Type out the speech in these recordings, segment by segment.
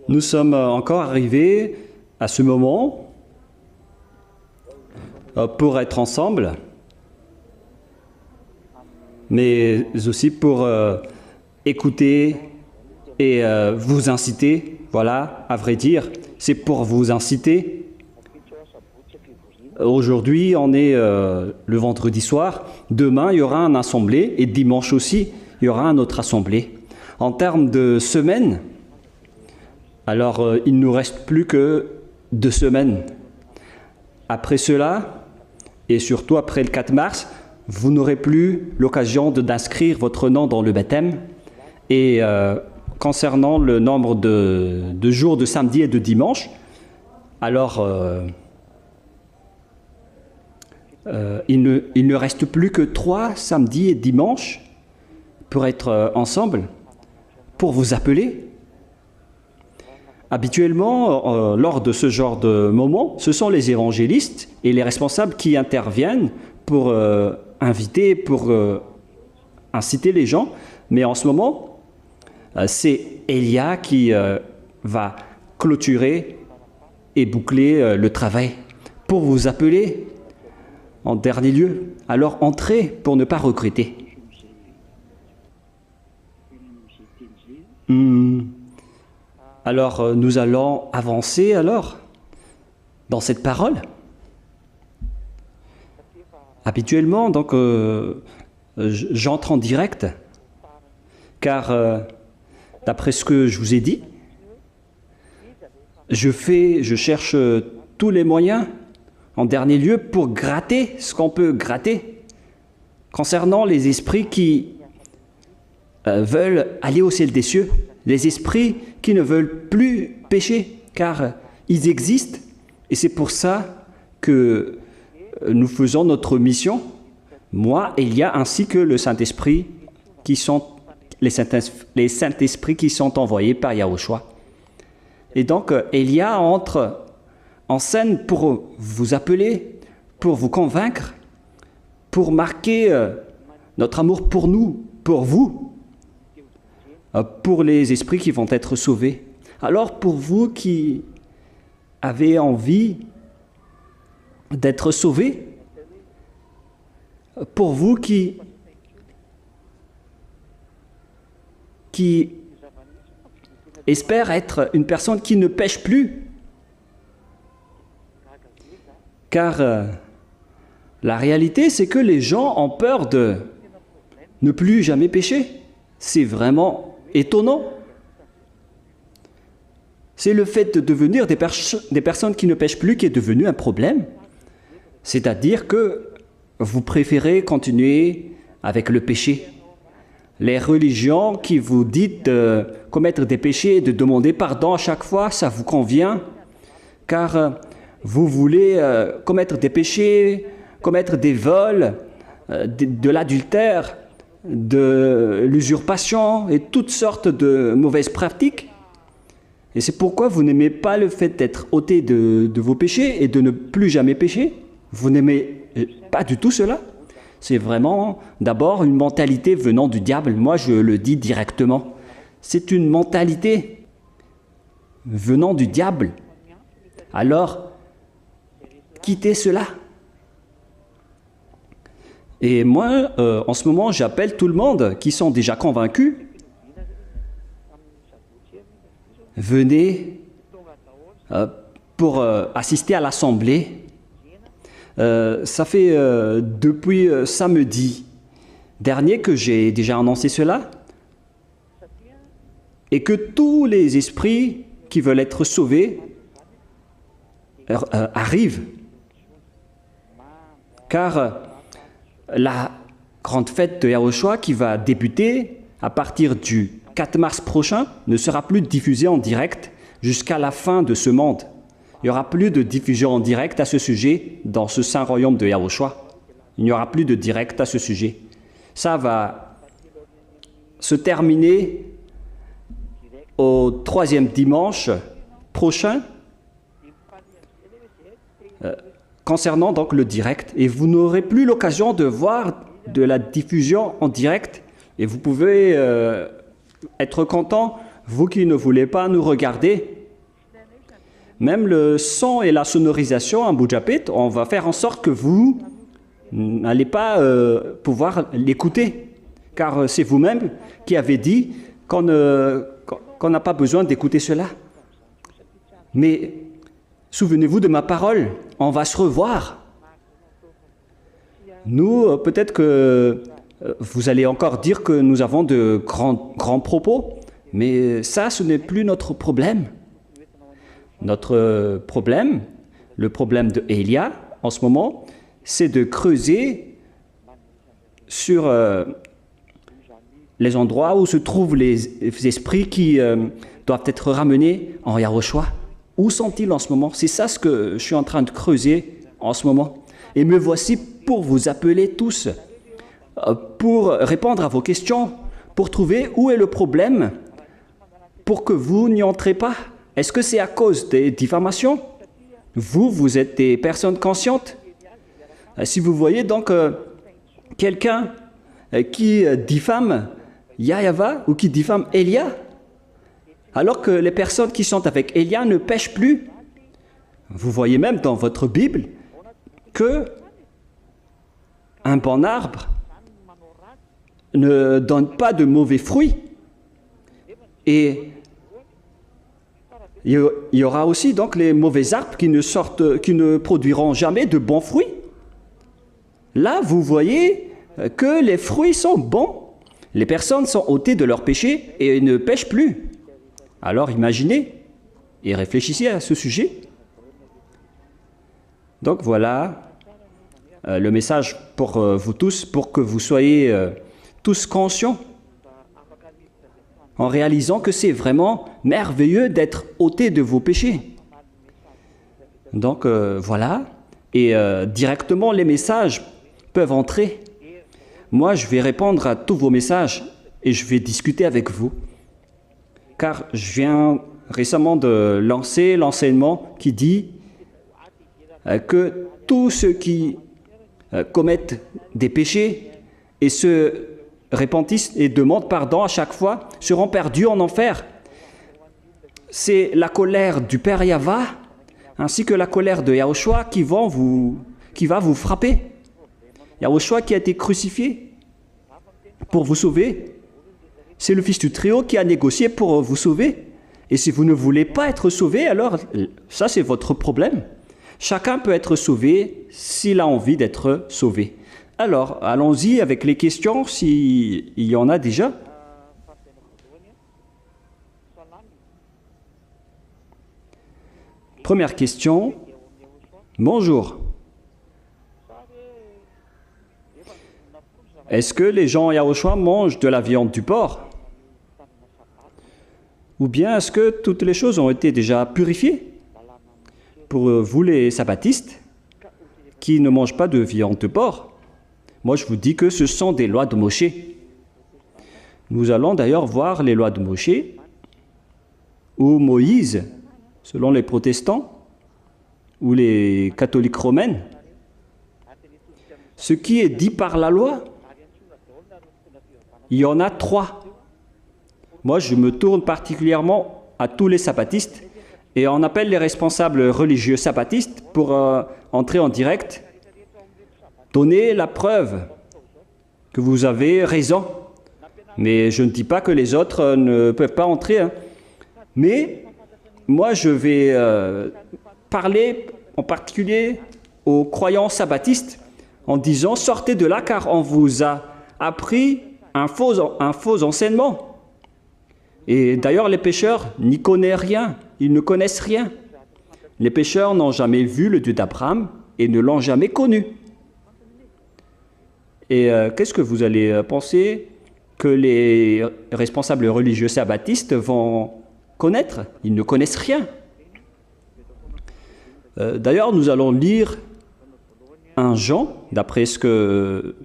Nous sommes encore arrivés à ce moment pour être ensemble, mais aussi pour écouter et vous inciter. Voilà, à vrai dire, c'est pour vous inciter. Aujourd'hui, on est le vendredi soir. Demain, il y aura un assemblée et dimanche aussi, il y aura un autre assemblée. En termes de semaine, alors il ne nous reste plus que 2 semaines. Après cela, et surtout après le 4 mars, vous n'aurez plus l'occasion d'inscrire votre nom dans le baptême. Et concernant le nombre de jours de samedi et de dimanche, alors il ne reste plus que 3 samedis et dimanches pour être ensemble, pour vous appeler. Habituellement, lors de ce genre de moment, ce sont les évangélistes et les responsables qui interviennent pour inviter, pour inciter les gens. Mais en ce moment, c'est Elia qui va clôturer et boucler le travail pour vous appeler en dernier lieu. Alors entrez pour ne pas regretter. Alors nous allons avancer alors dans cette parole. Habituellement, donc, j'entre en direct, car d'après ce que je vous ai dit, je cherche tous les moyens, en dernier lieu, pour gratter ce qu'on peut gratter, concernant les esprits qui veulent aller au ciel des cieux, les esprits qui ne veulent plus pécher, car ils existent, et c'est pour ça que nous faisons notre mission, moi, Elia, ainsi que le Saint-Esprit, les Saint-Esprits qui sont envoyés par Yahushua. Et donc, Elia entre en scène pour vous appeler, pour vous convaincre, pour marquer notre amour pour nous, pour vous, pour les esprits qui vont être sauvés. Alors, pour vous qui avez envie d'être sauvés, pour vous qui espèrent être une personne qui ne pêche plus, car la réalité, c'est que les gens ont peur de ne plus jamais pécher. C'est vraiment étonnant. C'est le fait de devenir des personnes qui ne pêchent plus qui est devenu un problème. C'est-à-dire que vous préférez continuer avec le péché. Les religions qui vous disent de commettre des péchés et de demander pardon à chaque fois, ça vous convient, car vous voulez commettre des péchés, commettre des vols, de l'adultère, de l'usurpation et toutes sortes de mauvaises pratiques. Et c'est pourquoi vous n'aimez pas le fait d'être ôté de vos péchés et de ne plus jamais pécher. Vous n'aimez pas du tout cela. C'est vraiment d'abord une mentalité venant du diable. Moi, je le dis directement. C'est une mentalité venant du diable. Alors, quittez cela. Et moi, en ce moment, j'appelle tout le monde qui sont déjà convaincus. Venez pour assister à l'assemblée. Ça fait depuis samedi dernier que j'ai déjà annoncé cela, et que tous les esprits qui veulent être sauvés arrivent, car la grande fête de Yahushua qui va débuter à partir du 4 mars prochain ne sera plus diffusée en direct jusqu'à la fin de ce monde. Il n'y aura plus de diffusion en direct à ce sujet dans ce saint royaume de Yahushua. Il n'y aura plus de direct à ce sujet. Ça va se terminer au 3e dimanche prochain, concernant donc le direct. Et vous n'aurez plus l'occasion de voir de la diffusion en direct. Et vous pouvez être content, Vous qui ne voulez pas nous regarder, même le son et la sonorisation en Bujapit, on va faire en sorte que vous n'allez pas pouvoir l'écouter. Car c'est vous-même qui avez dit qu'on n'a pas besoin d'écouter cela. Mais souvenez-vous de ma parole, on va se revoir. Nous, peut-être que vous allez encore dire que nous avons de grands propos, mais ça, ce n'est plus notre problème. Notre problème, le problème de Elia, en ce moment, c'est de creuser sur les endroits où se trouvent les esprits qui doivent être ramenés en Yahushua. Où sont-ils en ce moment? C'est ça ce que je suis en train de creuser en ce moment. Et me voici pour vous appeler tous, pour répondre à vos questions, pour trouver où est le problème, pour que vous n'y entrez pas. Est-ce que c'est à cause des diffamations? Vous êtes des personnes conscientes. Si vous voyez donc quelqu'un qui diffame Yahava ou qui diffame Elia, alors que les personnes qui sont avec Elia ne pêchent plus, vous voyez même dans votre Bible que un bon arbre ne donne pas de mauvais fruits. Et il y aura aussi donc les mauvais arbres qui ne produiront jamais de bons fruits. Là, vous voyez que les fruits sont bons. Les personnes sont ôtées de leurs péchés et ne pêchent plus. Alors imaginez et réfléchissez à ce sujet. Donc voilà le message pour vous tous, pour que vous soyez tous conscients, en réalisant que c'est vraiment merveilleux d'être ôté de vos péchés. Donc voilà, et directement les messages peuvent entrer. Moi, je vais répondre à tous vos messages et je vais discuter avec vous. Car je viens récemment de lancer l'enseignement qui dit que tous ceux qui commettent des péchés et se repentissent et demandent pardon à chaque fois seront perdus en enfer. C'est la colère du Père Yahva ainsi que la colère de Yahushua qui va vous frapper. Yahushua qui a été crucifié pour vous sauver. C'est le Fils du Très-Haut qui a négocié pour vous sauver. Et si vous ne voulez pas être sauvé, alors ça c'est votre problème. Chacun peut être sauvé s'il a envie d'être sauvé. Alors, allons-y avec les questions s'il y en a déjà. Première question. Bonjour. Est-ce que les gens Yahushua mangent de la viande du porc? Ou bien est-ce que toutes les choses ont été déjà purifiées? Pour vous les sabbatistes, qui ne mangent pas de viande de porc, moi je vous dis que ce sont des lois de Moshe. Nous allons d'ailleurs voir les lois de Moshe, où Moïse, selon les protestants, ou les catholiques romaines, ce qui est dit par la loi, il y en a 3. Moi, je me tourne particulièrement à tous les sabbatistes et on appelle les responsables religieux sabbatistes pour entrer en direct, donner la preuve que vous avez raison. Mais je ne dis pas que les autres ne peuvent pas entrer. Hein. Mais moi, je vais parler en particulier aux croyants sabbatistes en disant « Sortez de là car on vous a appris un faux enseignement. » Et d'ailleurs, les pécheurs n'y connaissent rien, ils ne connaissent rien. Les pécheurs n'ont jamais vu le Dieu d'Abraham et ne l'ont jamais connu. Et qu'est-ce que vous allez penser que les responsables religieux sabbatistes vont connaître? Ils ne connaissent rien. D'ailleurs, nous allons lire un Jean, d'après ce que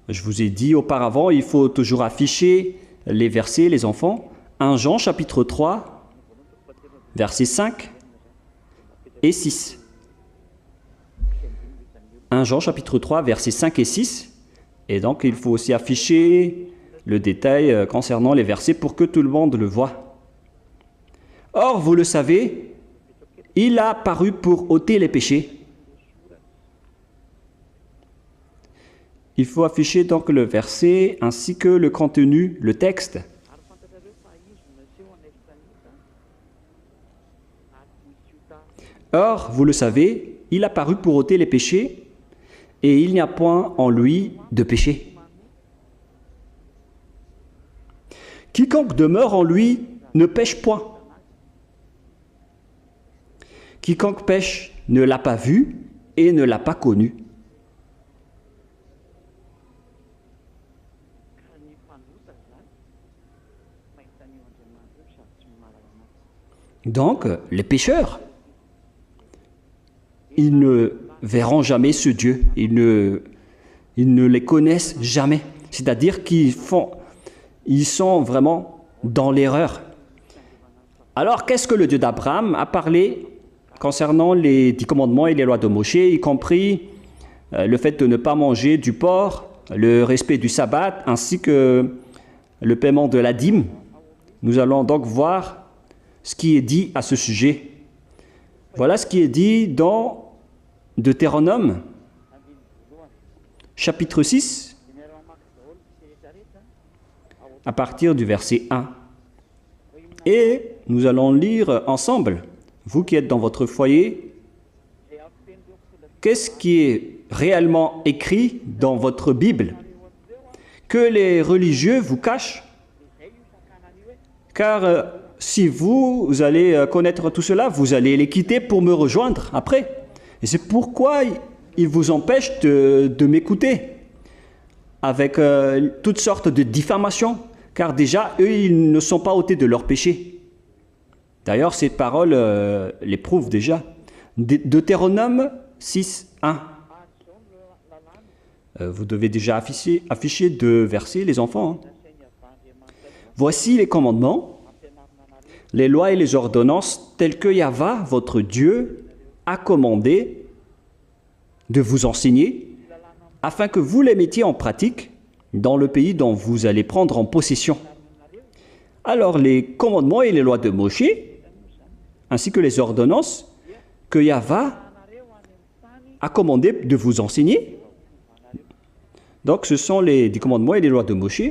je vous ai dit auparavant, il faut toujours afficher les versets, les enfants. 1 Jean, chapitre 3, versets 5 et 6. 1 Jean, chapitre 3, versets 5 et 6. Et donc, il faut aussi afficher le détail concernant les versets pour que tout le monde le voit. Or, vous le savez, il a paru pour ôter les péchés. Il faut afficher donc le verset ainsi que le contenu, le texte. Or, vous le savez, il a paru pour ôter les péchés, et il n'y a point en lui de péché. Quiconque demeure en lui ne pêche point. Quiconque pêche ne l'a pas vu et ne l'a pas connu. Donc, les pécheurs, ils ne verront jamais ce Dieu, ils ne les connaissent jamais. C'est-à-dire qu'ils sont vraiment dans l'erreur. Alors, qu'est-ce que le Dieu d'Abraham a parlé concernant les 10 commandements et les lois de Moshe, y compris le fait de ne pas manger du porc, le respect du sabbat, ainsi que le paiement de la dîme? Nous allons donc voir ce qui est dit à ce sujet. Voilà ce qui est dit dans Deutéronome, chapitre 6, à partir du verset 1. Et nous allons lire ensemble, vous qui êtes dans votre foyer, qu'est-ce qui est réellement écrit dans votre Bible, que les religieux vous cachent, car si vous allez connaître tout cela, vous allez les quitter pour me rejoindre après. Et c'est pourquoi ils vous empêchent de m'écouter avec toutes sortes de diffamations, car déjà, eux, ils ne sont pas ôtés de leurs péchés. D'ailleurs, ces paroles les prouvent déjà. Deutéronome 6, 1. Vous devez déjà afficher 2 versets, les enfants. Voici les commandements, les lois et les ordonnances telles que Yahva, votre Dieu, a commandé de vous enseigner, afin que vous les mettiez en pratique dans le pays dont vous allez prendre en possession. Alors les commandements et les lois de Moshe, ainsi que les ordonnances que Yahva a commandé de vous enseigner. Donc ce sont les 10 commandements et les lois de Moshe.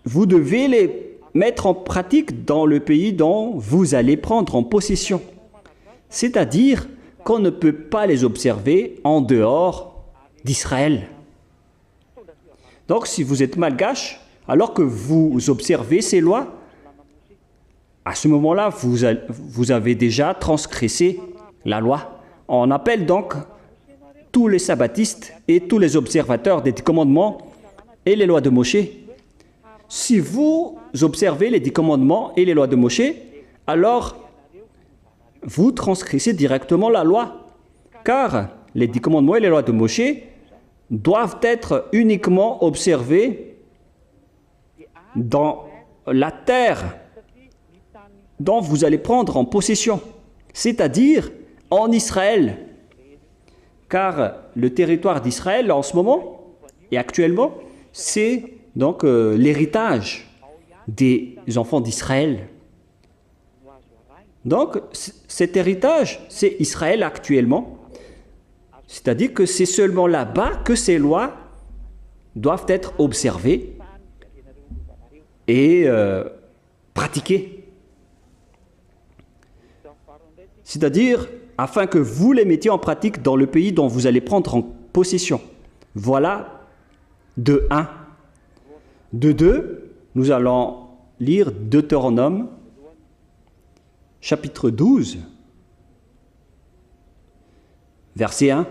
Vous devez les mettre en pratique dans le pays dont vous allez prendre en possession. C'est-à-dire qu'on ne peut pas les observer en dehors d'Israël. Donc si vous êtes malgache, alors que vous observez ces lois, à ce moment-là, vous avez déjà transgressé la loi. On appelle donc tous les sabbatistes et tous les observateurs des 10 commandements et les lois de Moshe. Si vous observez les 10 commandements et les lois de Moshe, alors vous transgressez directement la loi. Car les 10 commandements et les lois de Moshe doivent être uniquement observés dans la terre dont vous allez prendre en possession, c'est-à-dire en Israël. Car le territoire d'Israël en ce moment et actuellement, c'est donc l'héritage des enfants d'Israël. Donc cet héritage, c'est Israël actuellement. C'est-à-dire que c'est seulement là-bas que ces lois doivent être observées et pratiquées. C'est-à-dire, afin que vous les mettiez en pratique dans le pays dont vous allez prendre en possession. Voilà de 1. De 2, nous allons lire Deutéronome, chapitre 12, verset 1.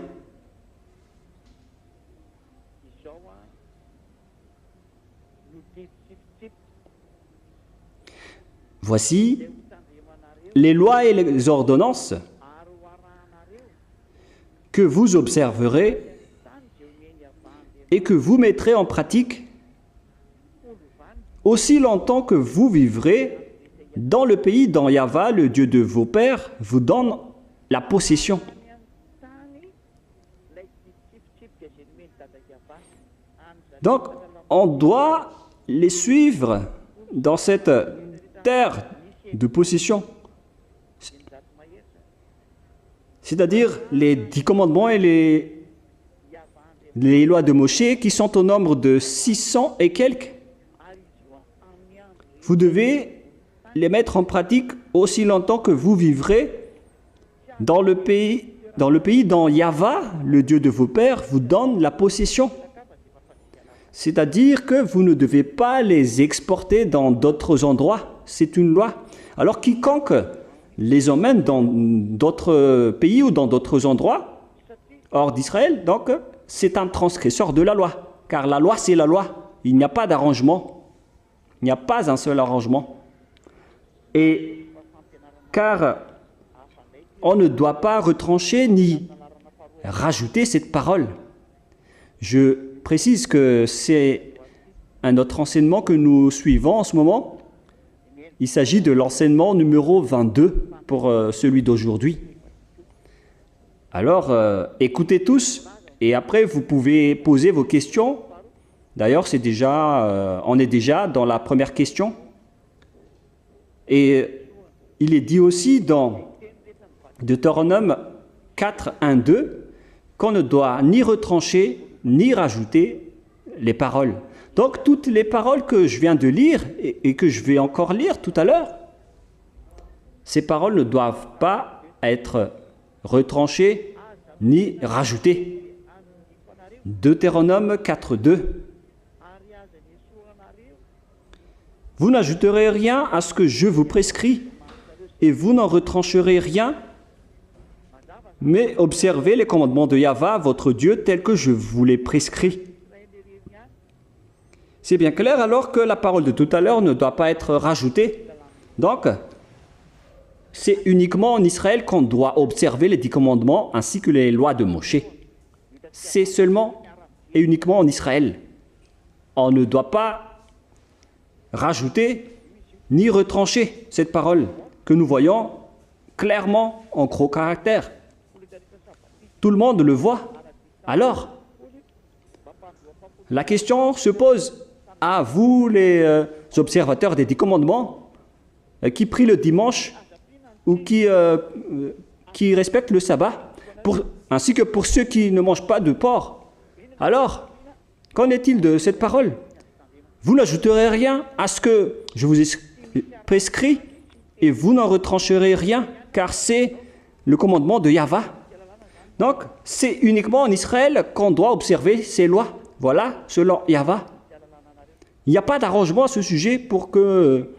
Voici les lois et les ordonnances que vous observerez et que vous mettrez en pratique aussi longtemps que vous vivrez dans le pays dont Yahva, le Dieu de vos pères, vous donne la possession. Donc, on doit les suivre dans cette terre de possession. C'est-à-dire les 10 commandements et les lois de Moïse qui sont au nombre de 600 et quelques. Vous devez les mettre en pratique aussi longtemps que vous vivrez dans le pays dont Yahva, le Dieu de vos pères, vous donne la possession. C'est-à-dire que vous ne devez pas les exporter dans d'autres endroits. C'est une loi. Alors quiconque les emmène dans d'autres pays ou dans d'autres endroits, hors d'Israël, donc c'est un transgresseur de la loi. Car la loi, c'est la loi. Il n'y a pas d'arrangement. Il n'y a pas un seul arrangement. Et car on ne doit pas retrancher ni rajouter cette parole. Je précise que c'est un autre enseignement que nous suivons en ce moment. Il s'agit de l'enseignement numéro 22 pour celui d'aujourd'hui. Alors, écoutez tous et après vous pouvez poser vos questions. D'ailleurs, on est déjà dans la première question. Et il est dit aussi dans Deutéronome 4, 1, 2 qu'on ne doit ni retrancher ni rajouter les paroles. Donc toutes les paroles que je viens de lire et que je vais encore lire tout à l'heure, ces paroles ne doivent pas être retranchées ni rajoutées. Deutéronome 4, 2. Vous n'ajouterez rien à ce que je vous prescris et vous n'en retrancherez rien, mais observez les commandements de Yahva, votre Dieu, tels que je vous les prescris. C'est bien clair alors que la parole de tout à l'heure ne doit pas être rajoutée. Donc, c'est uniquement en Israël qu'on doit observer les 10 commandements ainsi que les lois de Moïse. C'est seulement et uniquement en Israël. On ne doit pas rajouter ni retrancher cette parole que nous voyons clairement en gros caractères. Tout le monde le voit. Alors, la question se pose à vous, les observateurs des 10 commandements, qui prient le dimanche ou qui respectent le sabbat, ainsi que pour ceux qui ne mangent pas de porc. Alors, qu'en est-il de cette parole? Vous n'ajouterez rien à ce que je vous ai prescrit et vous n'en retrancherez rien, car c'est le commandement de Yahva. Donc, c'est uniquement en Israël qu'on doit observer ces lois. Voilà, selon Yahva. Il n'y a pas d'arrangement à ce sujet pour que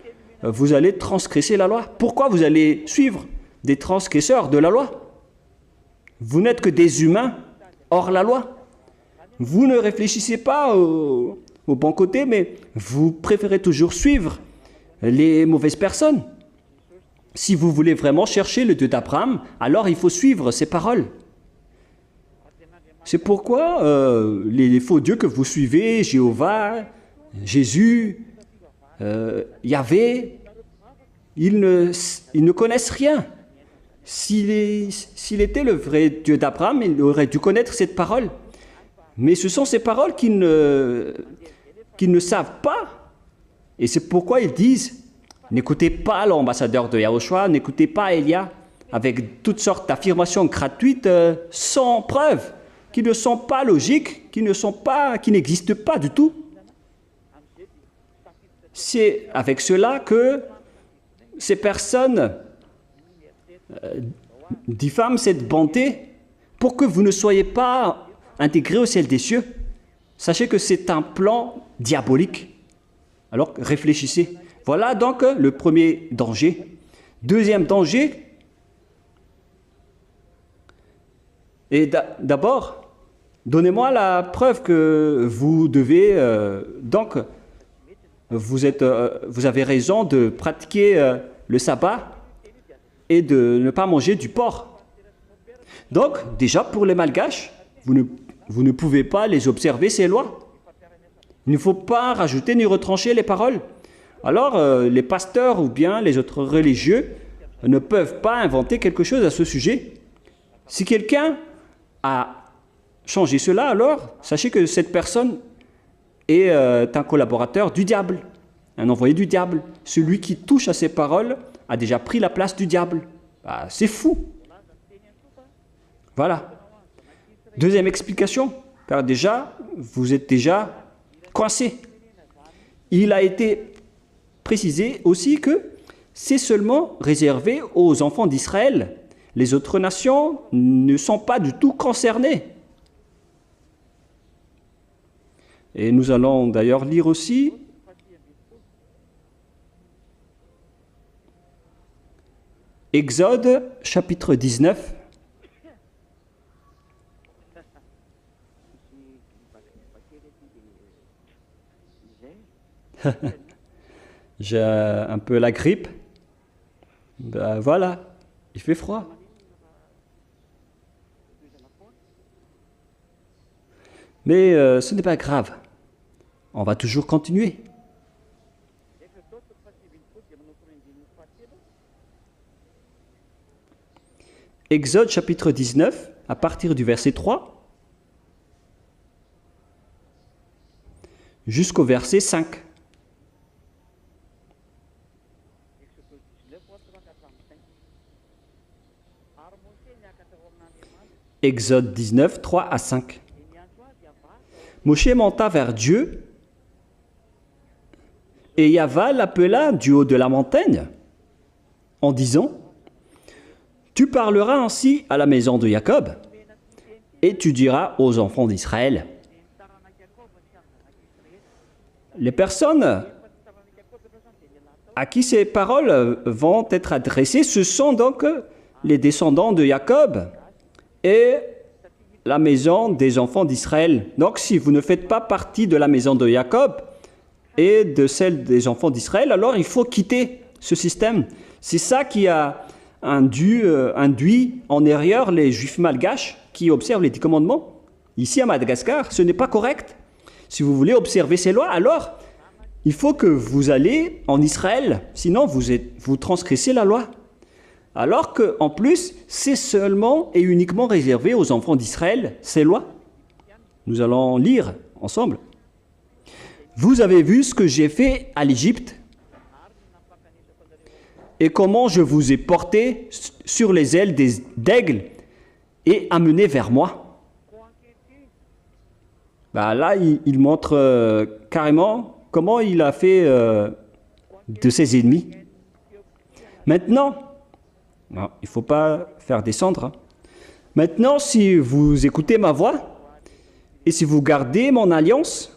vous allez transgresser la loi. Pourquoi vous allez suivre des transgresseurs de la loi? Vous n'êtes que des humains hors la loi. Vous ne réfléchissez pas au bon côté, mais vous préférez toujours suivre les mauvaises personnes. Si vous voulez vraiment chercher le Dieu d'Abraham, alors il faut suivre ses paroles. C'est pourquoi les faux dieux que vous suivez, Jéhovah, Jésus, Yahvé, ils ne connaissent rien. S'il était le vrai Dieu d'Abraham, il aurait dû connaître cette parole. Mais ce sont ces paroles qu'ils ne savent pas. Et c'est pourquoi ils disent, n'écoutez pas l'ambassadeur de Yahushua, n'écoutez pas Élia, avec toutes sortes d'affirmations gratuites sans preuve, qui ne sont pas logiques, qui n'existent pas du tout. C'est avec cela que ces personnes diffament cette bonté pour que vous ne soyez pas intégrés au ciel des cieux. Sachez que c'est un plan diabolique. Alors réfléchissez. Voilà donc le premier danger. Deuxième danger, et d'abord, donnez-moi la preuve que vous devez, vous avez raison de pratiquer le sabbat et de ne pas manger du porc. Donc, déjà pour les malgaches, vous ne pouvez pas les observer, ces lois. Il ne faut pas rajouter ni retrancher les paroles. Alors, les pasteurs ou bien les autres religieux ne peuvent pas inventer quelque chose à ce sujet. Si quelqu'un a changé cela, alors sachez que cette personne est un collaborateur du diable, un envoyé du diable. Celui qui touche à ces paroles a déjà pris la place du diable. Bah, c'est fou. Voilà. Deuxième explication, car déjà, vous êtes déjà coincé. Il a été précisé aussi que c'est seulement réservé aux enfants d'Israël. Les autres nations ne sont pas du tout concernées. Et nous allons d'ailleurs lire aussi Exode chapitre 19. J'ai un peu la grippe. Ben voilà, il fait froid. Mais ce n'est pas grave. On va toujours continuer. Exode chapitre 19, à partir du verset 3 jusqu'au verset 5. Exode 19, 3 à 5. Moshe monta vers Dieu, et Yahva l'appela du haut de la montagne, en disant, « Tu parleras ainsi à la maison de Jacob, et tu diras aux enfants d'Israël. » Les personnes à qui ces paroles vont être adressées, ce sont donc les descendants de Jacob et la maison des enfants d'Israël. Donc, si vous ne faites pas partie de la maison de Jacob et de celle des enfants d'Israël, alors il faut quitter ce système. C'est ça qui a induit en erreur les Juifs malgaches qui observent les 10 commandements. Ici à Madagascar, ce n'est pas correct. Si vous voulez observer ces lois, alors il faut que vous allez en Israël, sinon vous transgressez la loi. Alors qu'en plus, c'est seulement et uniquement réservé aux enfants d'Israël, ces lois. Nous allons lire ensemble. Vous avez vu ce que j'ai fait à l'Égypte et comment je vous ai porté sur les ailes d'aigle et amené vers moi. Bah là, il montre carrément comment il a fait de ses ennemis. Maintenant, non, il ne faut pas faire descendre. Hein. Maintenant, si vous écoutez ma voix et si vous gardez mon alliance,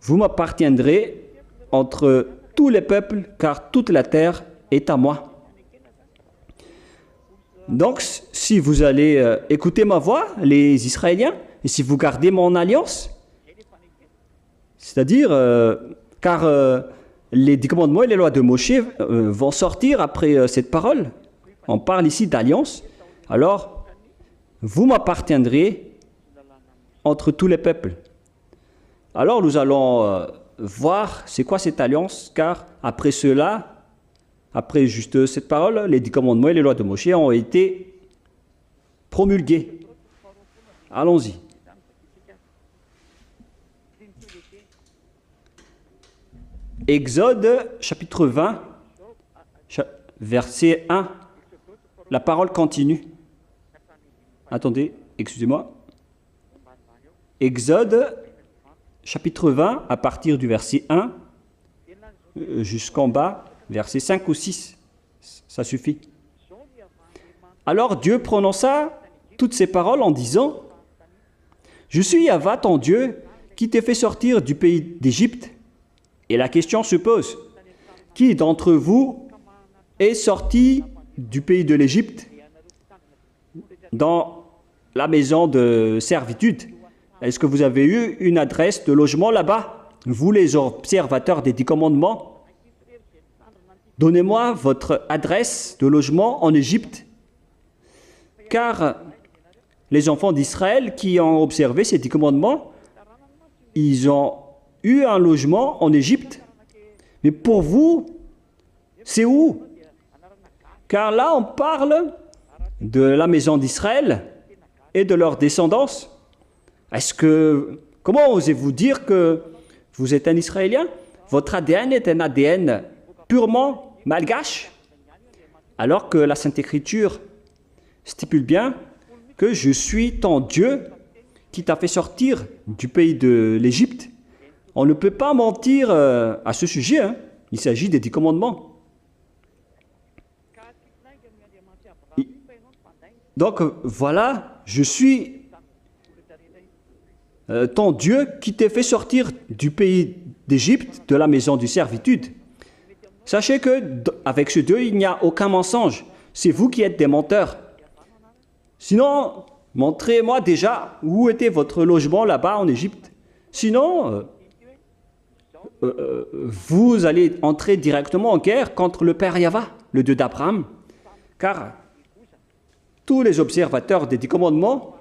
vous m'appartiendrez entre tous les peuples, car toute la terre est à moi. Donc, si vous allez écouter ma voix, les Israéliens, et si vous gardez mon alliance, c'est-à-dire, car les 10 commandements et les lois de Moshe vont sortir après cette parole. On parle ici d'alliance. Alors, vous m'appartiendrez entre tous les peuples. Alors, nous allons voir c'est quoi cette alliance, car après cela, après juste cette parole, les 10 commandements et les lois de Moshe ont été promulgués. Allons-y. Exode chapitre 20, verset 1. La parole continue. Attendez, excusez-moi. Exode chapitre 20, à partir du verset 1 jusqu'en bas, verset 5 ou 6. Ça suffit. Alors Dieu prononça toutes ces paroles en disant, « Je suis Yahva, ton Dieu, qui t'ai fait sortir du pays d'Égypte. » Et la question se pose, qui d'entre vous est sorti du pays de l'Égypte dans la maison de servitude? Est-ce que vous avez eu une adresse de logement là-bas? Vous les observateurs des 10 commandements, donnez-moi votre adresse de logement en Égypte. Car les enfants d'Israël qui ont observé ces 10 commandements, ils ont eu un logement en Égypte. Mais pour vous, c'est où? Car là, on parle de la maison d'Israël et de leur descendance. Comment osez-vous dire que vous êtes un Israélien? Votre ADN est un ADN purement malgache, alors que la Sainte Écriture stipule bien que je suis ton Dieu qui t'a fait sortir du pays de l'Égypte. On ne peut pas mentir à ce sujet, hein. Il s'agit des 10 commandements. Donc voilà, je suis ton Dieu qui t'a fait sortir du pays d'Égypte, de la maison de servitude. Sachez que avec ce Dieu, il n'y a aucun mensonge. C'est vous qui êtes des menteurs. Sinon, montrez-moi déjà où était votre logement là-bas en Égypte. Sinon, vous allez entrer directement en guerre contre le Père Yahva, le Dieu d'Abraham. Car tous les observateurs des 10 commandements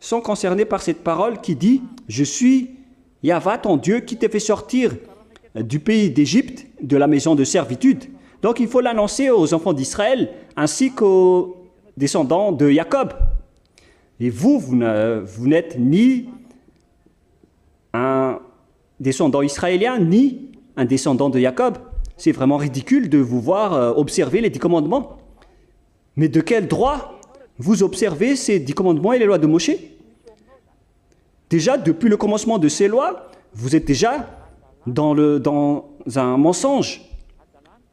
sont concernés par cette parole qui dit « Je suis Yahva, ton Dieu, qui t'a fait sortir du pays d'Égypte, de la maison de servitude. » Donc il faut l'annoncer aux enfants d'Israël ainsi qu'aux descendants de Jacob. Et vous n'êtes ni un descendant israélien, ni un descendant de Jacob. C'est vraiment ridicule de vous voir observer les 10 commandements. Mais de quel droit vous observez ces 10 commandements et les lois de Moshe? Déjà, depuis le commencement de ces lois, vous êtes déjà dans un mensonge.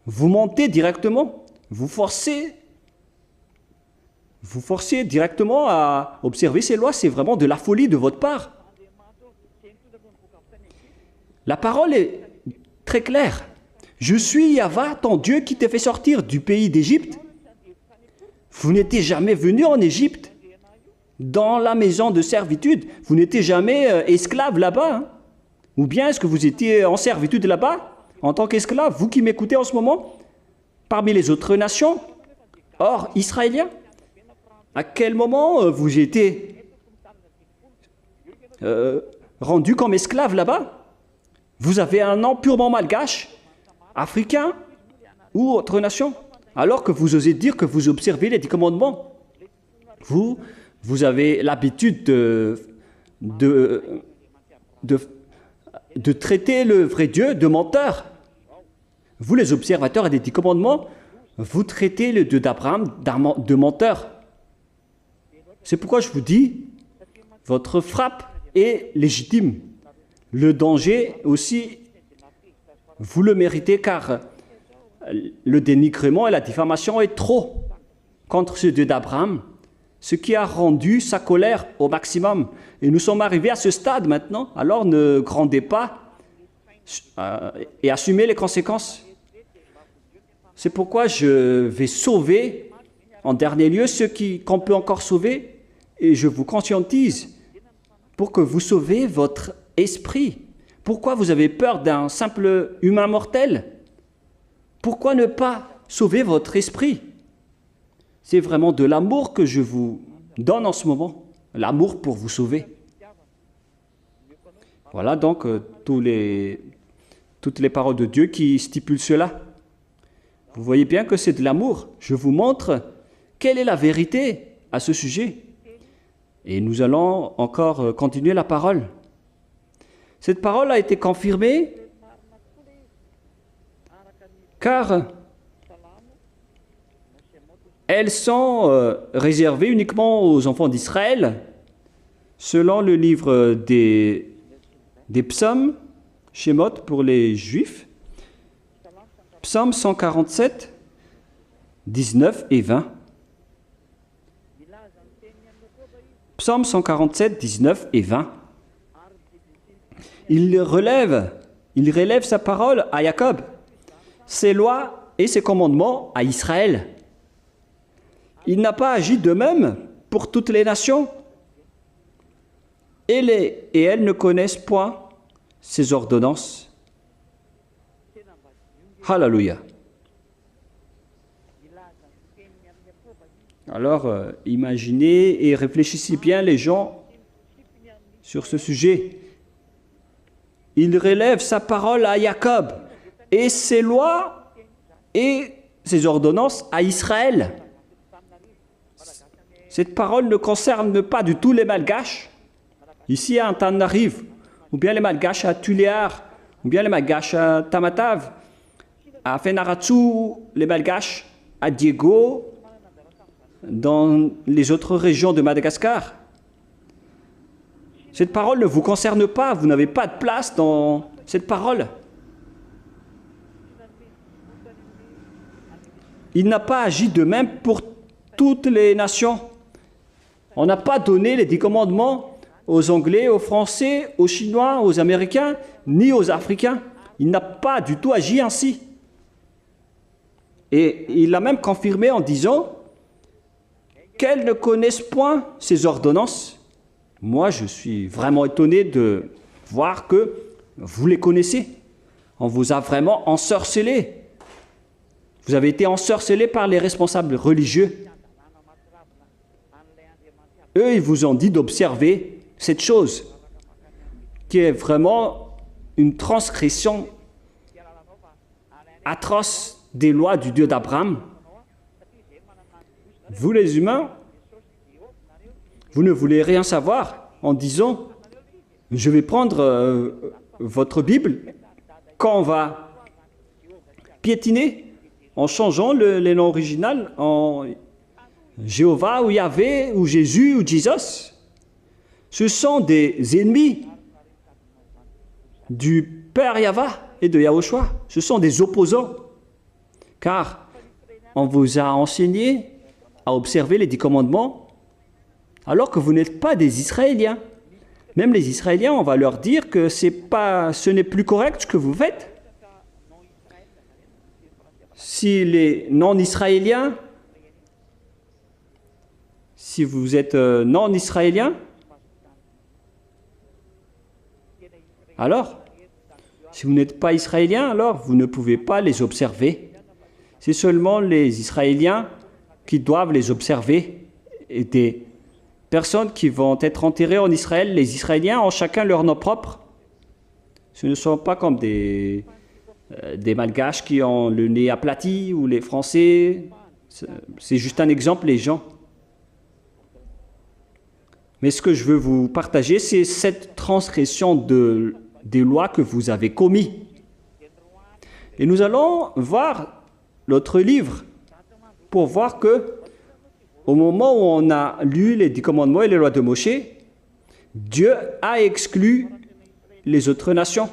Vous mentez directement. Vous forcez directement à observer ces lois. C'est vraiment de la folie de votre part. La parole est très claire. Je suis Yahva, ton Dieu, qui t'a fait sortir du pays d'Égypte. Vous n'étiez jamais venu en Égypte, dans la maison de servitude. Vous n'étiez jamais esclave là-bas. Hein? Ou bien est-ce que vous étiez en servitude là-bas, en tant qu'esclave, vous qui m'écoutez en ce moment, parmi les autres nations, hors Israéliens? À quel moment vous étiez rendu comme esclave là-bas? Vous avez un nom purement malgache, africain ou autre nation, alors que vous osez dire que vous observez les 10 commandements. Vous avez l'habitude de traiter le vrai Dieu de menteur. Vous, les observateurs des 10 commandements, vous traitez le Dieu d'Abraham de menteur. C'est pourquoi je vous dis, votre frappe est légitime. Le danger aussi, vous le méritez car le dénigrement et la diffamation est trop contre ce Dieu d'Abraham, ce qui a rendu sa colère au maximum. Et nous sommes arrivés à ce stade maintenant, alors ne grandez pas et assumez les conséquences. C'est pourquoi je vais sauver en dernier lieu ceux qu'on peut encore sauver, et je vous conscientise pour que vous sauvez votre esprit. Pourquoi vous avez peur d'un simple humain mortel? Pourquoi ne pas sauver votre esprit? C'est vraiment de l'amour que je vous donne en ce moment, l'amour pour vous sauver. Voilà donc toutes les paroles de Dieu qui stipulent cela. Vous voyez bien que c'est de l'amour. Je vous montre quelle est la vérité à ce sujet. Et nous allons encore continuer la parole. Cette parole a été confirmée car elles sont réservées uniquement aux enfants d'Israël, selon le livre des psaumes, Shemot pour les Juifs, psaume 147, 19 et 20. Psaume 147, 19 et 20. Il relève sa parole à Jacob, ses lois et ses commandements à Israël. Il n'a pas agi de même pour toutes les nations. Et elles ne connaissent point ses ordonnances. Hallelujah. Alors, imaginez et réfléchissez bien les gens sur ce sujet. Il relève sa parole à Jacob et ses lois et ses ordonnances à Israël. Cette parole ne concerne pas du tout les Malgaches. Ici à Antananarive, ou bien les Malgaches à Tuléar, ou bien les Malgaches à Tamatav. à Fenaratsu, les Malgaches, à Diego, dans les autres régions de Madagascar. Cette parole ne vous concerne pas, vous n'avez pas de place dans cette parole. Il n'a pas agi de même pour toutes les nations. On n'a pas donné les 10 commandements aux Anglais, aux Français, aux Chinois, aux Américains, ni aux Africains. Il n'a pas du tout agi ainsi. Et il a même confirmé en disant qu'elles ne connaissent point ces ordonnances. Moi, je suis vraiment étonné de voir que vous les connaissez. On vous a vraiment ensorcelé. Vous avez été ensorcelé par les responsables religieux. Eux, ils vous ont dit d'observer cette chose, qui est vraiment une transgression atroce des lois du Dieu d'Abraham. Vous les humains, vous ne voulez rien savoir en disant « Je vais prendre votre Bible » quand on va piétiner en changeant les noms originaux en Jéhovah ou Yahvé ou Jésus ou Jesus. Ce sont des ennemis du Père Yahva et de Yahushua. Ce sont des opposants. Car on vous a enseigné à observer les 10 commandements alors que vous n'êtes pas des Israéliens. Même les Israéliens, on va leur dire que ce n'est plus correct ce que vous faites. Si les non-Israéliens, si vous êtes non-Israélien, alors, si vous n'êtes pas Israélien, alors vous ne pouvez pas les observer. C'est seulement les Israéliens qui doivent les observer. Et des personnes qui vont être enterrées en Israël, les Israéliens ont chacun leur nom propre. Ce ne sont pas comme des Malgaches qui ont le nez aplati ou les Français. C'est juste un exemple, les gens. Mais ce que je veux vous partager, c'est cette transgression des lois que vous avez commis. Et nous allons voir l'autre livre pour voir que au moment où on a lu les 10 commandements et les lois de Moshe, Dieu a exclu les autres nations.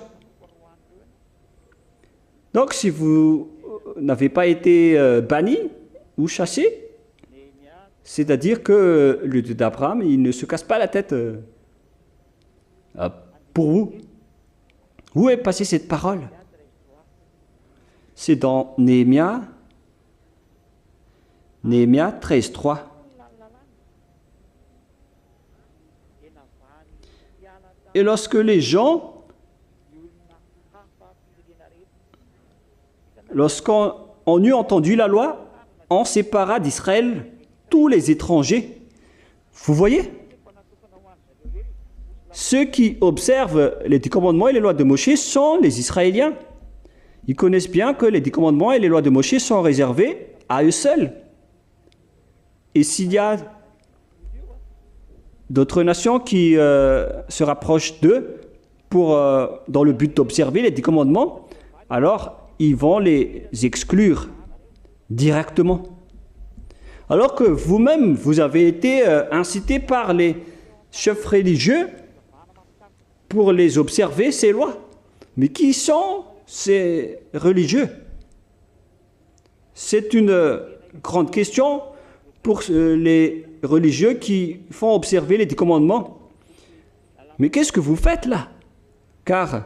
Donc, si vous n'avez pas été banni ou chassé, c'est-à-dire que le Dieu d'Abraham, il ne se casse pas la tête pour vous. Où est passée cette parole? C'est dans Néhémie 13, 3. Et lorsque les gens, lorsqu'on eut entendu la loi, on sépara d'Israël tous les étrangers. Vous voyez? Ceux qui observent les 10 commandements et les lois de Moshe sont les Israéliens. Ils connaissent bien que les 10 commandements et les lois de Moshe sont réservés à eux seuls. Et s'il y a d'autres nations qui se rapprochent d'eux dans le but d'observer les 10 commandements, alors ils vont les exclure directement. Alors que vous-même, vous avez été incité par les chefs religieux pour les observer, ces lois. Mais qui sont ces religieux? C'est une grande question pour les religieux qui font observer les 10 commandements. Mais qu'est-ce que vous faites là? Car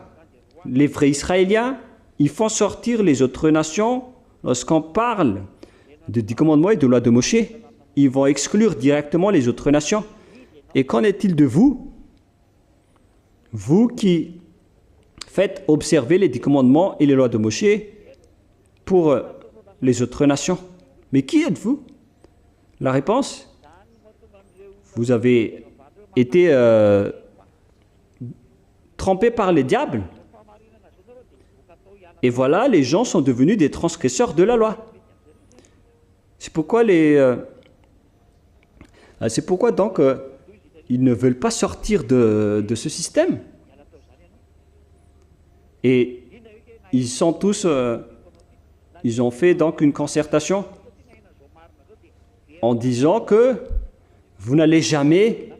les vrais Israéliens, ils font sortir les autres nations. Lorsqu'on parle de 10 commandements et de loi de Moshe, ils vont exclure directement les autres nations. Et qu'en est-il de vous? Vous qui faites observer les 10 commandements et les lois de Moshe pour les autres nations. Mais qui êtes-vous? La réponse, vous avez été trompés par les diables. Et voilà, les gens sont devenus des transgresseurs de la loi. C'est pourquoi donc ils ne veulent pas sortir de ce système. Et ils sont tous ils ont fait donc une concertation en disant que vous n'allez jamais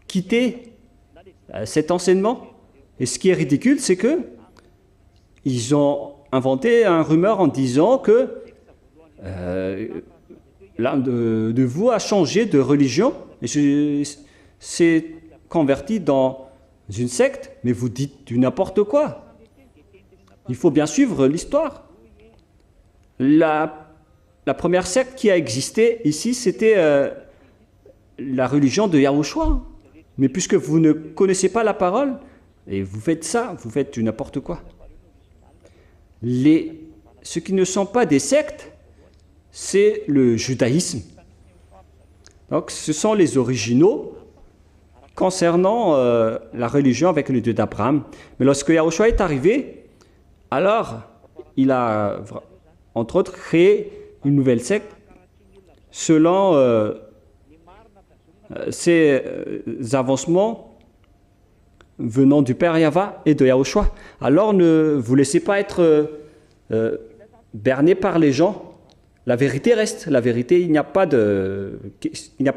quitter cet enseignement. Et ce qui est ridicule, c'est que ils ont inventé un rumeur en disant que l'un de vous a changé de religion et s'est converti dans une secte, mais vous dites du n'importe quoi. Il faut bien suivre l'histoire. La première secte qui a existé ici, c'était la religion de Yahushua. Mais puisque vous ne connaissez pas la parole, et vous faites ça, vous faites du n'importe quoi. Ceux qui ne sont pas des sectes, c'est le judaïsme. Donc ce sont les originaux concernant la religion avec le Dieu d'Abraham. Mais lorsque Yahushua est arrivé, alors il a, entre autres, créé une nouvelle secte selon ces avancements venant du Père Yahva et de Yahushua. Alors ne vous laissez pas être berné par les gens. La vérité reste. La vérité, il n'y a pas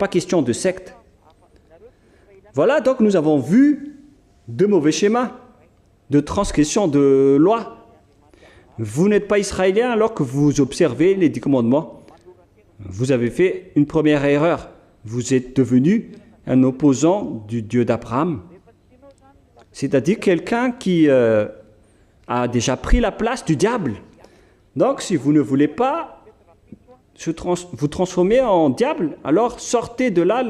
question de secte. Voilà, donc nous avons vu deux mauvais schémas de transgression de loi. Vous n'êtes pas israélien alors que vous observez les 10 commandements. Vous avez fait une première erreur. Vous êtes devenu un opposant du Dieu d'Abraham. C'est-à-dire quelqu'un qui a déjà pris la place du diable. Donc, si vous ne voulez pas vous transformer en diable, alors sortez de là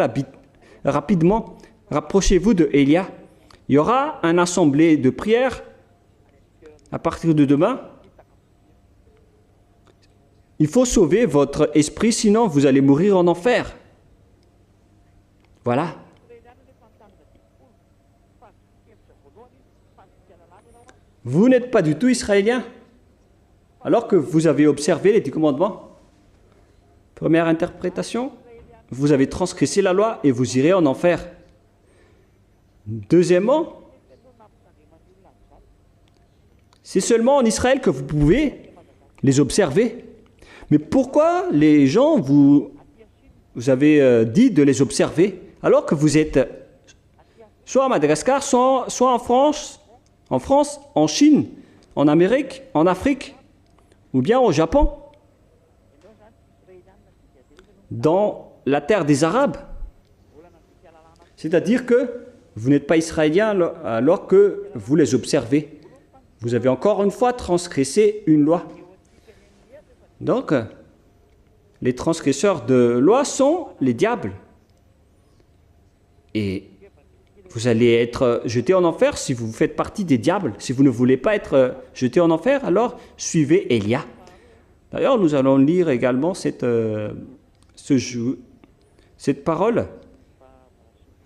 rapidement. Rapprochez-vous de Élia. Il y aura un assemblée de prière à partir de demain. Il faut sauver votre esprit, sinon vous allez mourir en enfer. Voilà. Vous n'êtes pas du tout israélien, alors que vous avez observé les 10 commandements. Première interprétation, vous avez transgressé la loi et vous irez en enfer. Deuxièmement, c'est seulement en Israël que vous pouvez les observer. Mais pourquoi les gens vous avez dit de les observer alors que vous êtes soit à Madagascar, soit en France, en Chine, en Amérique, en Afrique, ou bien au Japon, dans la terre des Arabes. C'est-à-dire que vous n'êtes pas israélien alors que vous les observez. Vous avez encore une fois transgressé une loi. Donc, les transgresseurs de loi sont les diables. Et vous allez être jeté en enfer si vous faites partie des diables. Si vous ne voulez pas être jeté en enfer, alors suivez Élia. D'ailleurs, nous allons lire également cette parole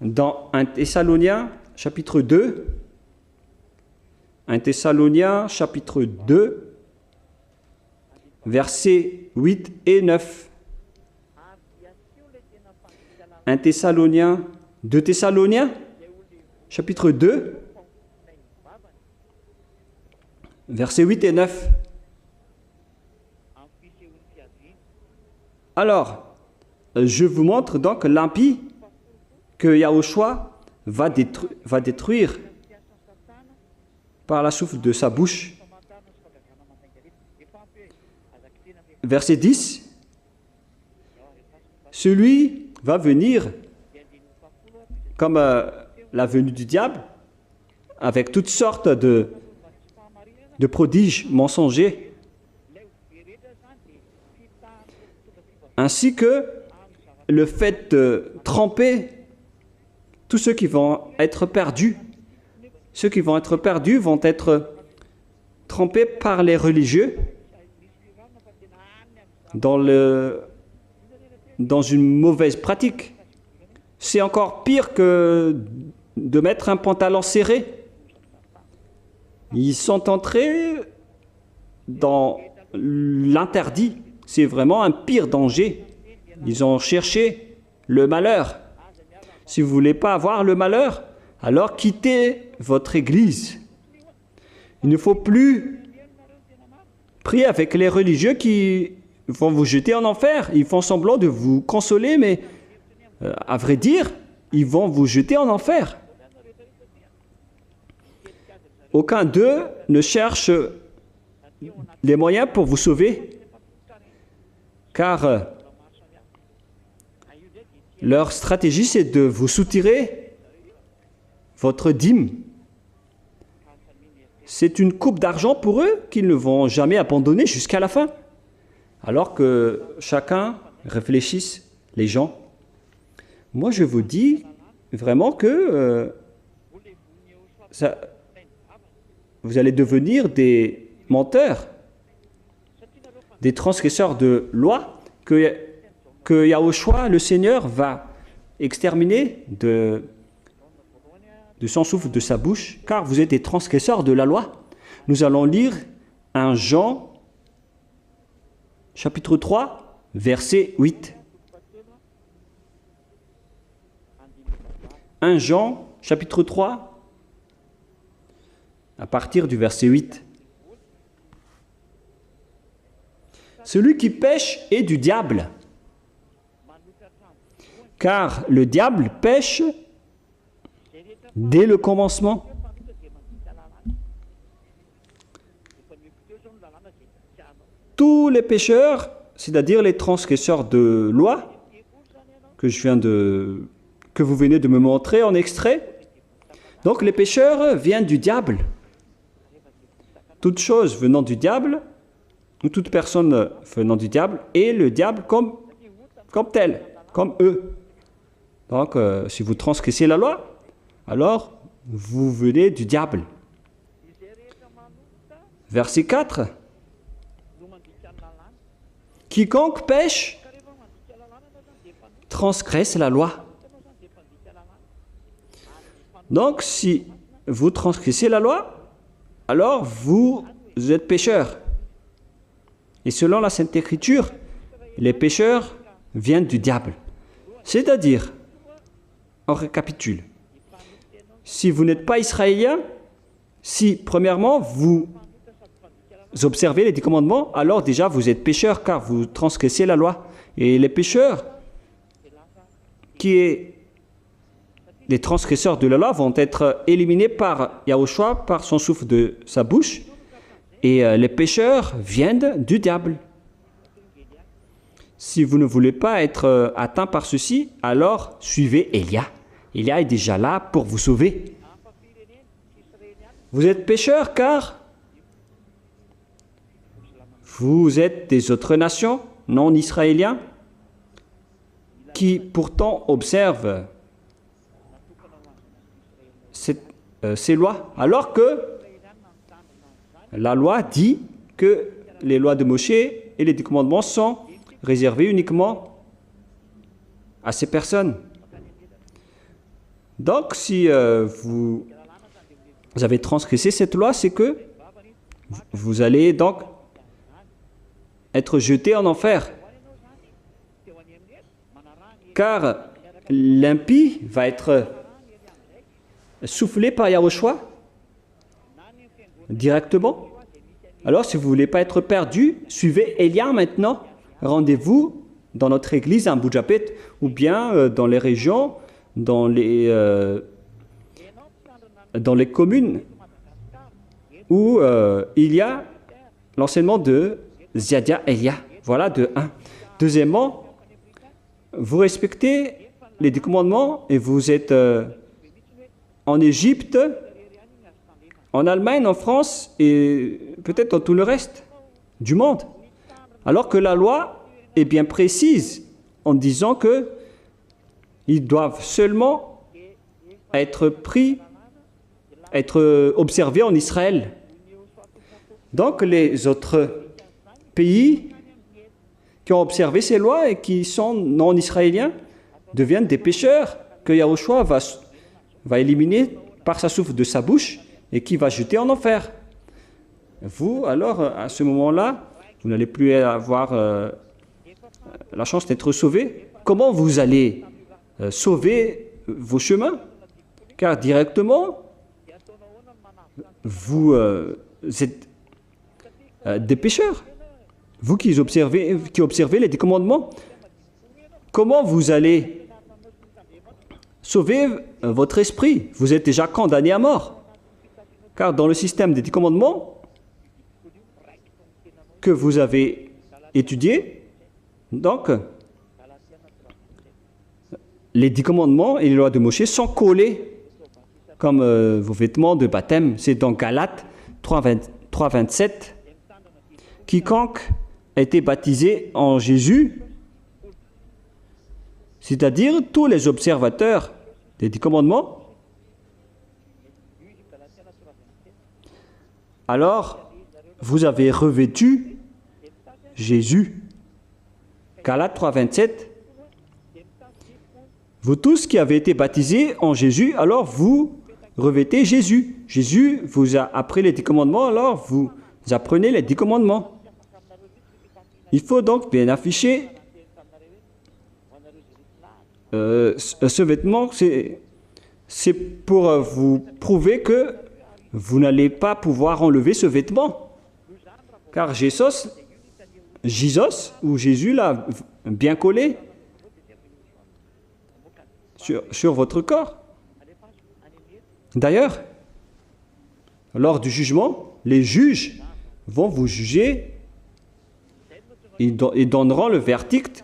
dans 1 Thessaloniciens chapitre 2. 1 Thessaloniciens chapitre 2, versets 8 et 9. 1 Thessaloniciens, 2 Thessaloniciens, chapitre 2, versets 8 et 9. Alors, je vous montre donc l'impie que Yahushua va détruire par la souffle de sa bouche. Verset 10. Celui va venir comme la venue du diable, avec toutes sortes de prodiges mensongers, ainsi que le fait de tromper tous ceux qui vont être perdus. Ceux qui vont être perdus vont être trompés par les religieux dans une mauvaise pratique. C'est encore pire que de mettre un pantalon serré. Ils sont entrés dans l'interdit. C'est vraiment un pire danger. Ils ont cherché le malheur. Si vous ne voulez pas avoir le malheur, alors quittez votre église. Il ne faut plus priez avec les religieux qui vont vous jeter en enfer. Ils font semblant de vous consoler, mais à vrai dire, ils vont vous jeter en enfer. Aucun d'eux ne cherche les moyens pour vous sauver, car leur stratégie, c'est de vous soutirer votre dîme. C'est une coupe d'argent pour eux qu'ils ne vont jamais abandonner jusqu'à la fin. Alors que chacun réfléchisse, les gens. Moi, je vous dis vraiment que vous allez devenir des menteurs, des transgresseurs de loi que Yahushua, le Seigneur, va exterminer de son souffle, de sa bouche, car vous êtes des transgresseurs de la loi. Nous allons lire 1 Jean, chapitre 3, verset 8. 1 Jean, chapitre 3, à partir du verset 8. Celui qui pêche est du diable, car le diable pêche dès le commencement. Tous les pécheurs, c'est-à-dire les transgresseurs de loi, que vous venez de me montrer en extrait, donc les pécheurs viennent du diable. Toute chose venant du diable, ou toute personne venant du diable, et le diable comme tel, comme eux. Donc, si vous transgressez la loi, alors vous venez du diable. Verset 4. Quiconque pêche transgresse la loi. Donc, si vous transgressez la loi, alors vous êtes pécheur. Et selon la Sainte Écriture, les pécheurs viennent du diable. C'est-à-dire, on récapitule. Si vous n'êtes pas israélien, si premièrement vous observez les 10 commandements, alors déjà vous êtes pécheur car vous transgressez la loi. Et les pécheurs, les transgresseurs de la loi, vont être éliminés par Yahushua, par son souffle de sa bouche. Et les pécheurs viennent du diable. Si vous ne voulez pas être atteint par ceci, alors suivez Élia. Élia est déjà là pour vous sauver. Vous êtes pécheurs car vous êtes des autres nations non israéliens qui pourtant observent ces lois, alors que la loi dit que les lois de Moshe et les 10 commandements sont réservés uniquement à ces personnes. Donc, si vous avez transgressé cette loi, c'est que vous allez donc être jeté en enfer. Car l'impie va être soufflé par Yahushua directement. Alors, si vous ne voulez pas être perdu, suivez Élia maintenant. Rendez-vous dans notre église à Boudjapet ou bien dans les régions, dans les communes où il y a l'enseignement de Ziadia Elia. Voilà de 1. Deuxièmement, vous respectez les 10 commandements et vous êtes en Égypte, en Allemagne, en France et peut-être dans tout le reste du monde. Alors que la loi est bien précise en disant que ils doivent seulement être observés en Israël. Donc les autres pays qui ont observé ces lois et qui sont non israéliens deviennent des pécheurs que Yahushua va éliminer par sa souffle de sa bouche et qui va jeter en enfer. Vous, alors, à ce moment-là, vous n'allez plus avoir la chance d'être sauvé. Comment vous allez sauver vos chemins? Car directement, vous êtes des pécheurs. Vous qui observez les 10 commandements, comment vous allez sauver votre esprit? Vous êtes déjà condamné à mort. Car dans le système des 10 commandements que vous avez étudié, donc, les 10 commandements et les lois de Moïse sont collés comme vos vêtements de baptême. C'est dans Galates 3,27. Quiconque a été baptisé en Jésus, c'est-à-dire tous les observateurs des 10 commandements, alors vous avez revêtu Jésus. Galates 3,27. Vous tous qui avez été baptisés en Jésus, alors vous revêtez Jésus. Jésus vous a appris les 10 commandements, alors vous apprenez les 10 commandements. Il faut donc bien afficher ce vêtement. C'est pour vous prouver que vous n'allez pas pouvoir enlever ce vêtement. Car Jésus ou Jésus l'a bien collé sur votre corps. D'ailleurs, lors du jugement, les juges vont vous juger et donneront le verdict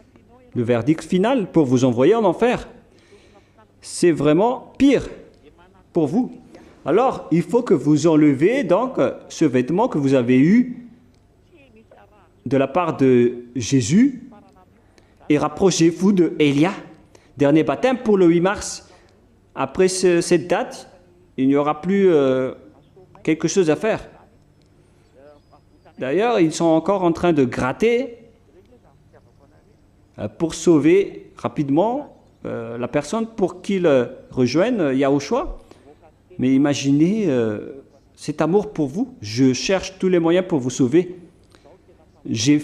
final pour vous envoyer en enfer. C'est vraiment pire pour vous. Alors, il faut que vous enlevez donc ce vêtement que vous avez eu de la part de Jésus et rapprochez-vous de Élia. Dernier baptême pour le 8 mars. Après cette date, il n'y aura plus quelque chose à faire. D'ailleurs, ils sont encore en train de gratter pour sauver rapidement la personne pour qu'ils rejoignent Yahushua. Mais imaginez cet amour pour vous. Je cherche tous les moyens pour vous sauver. J'ai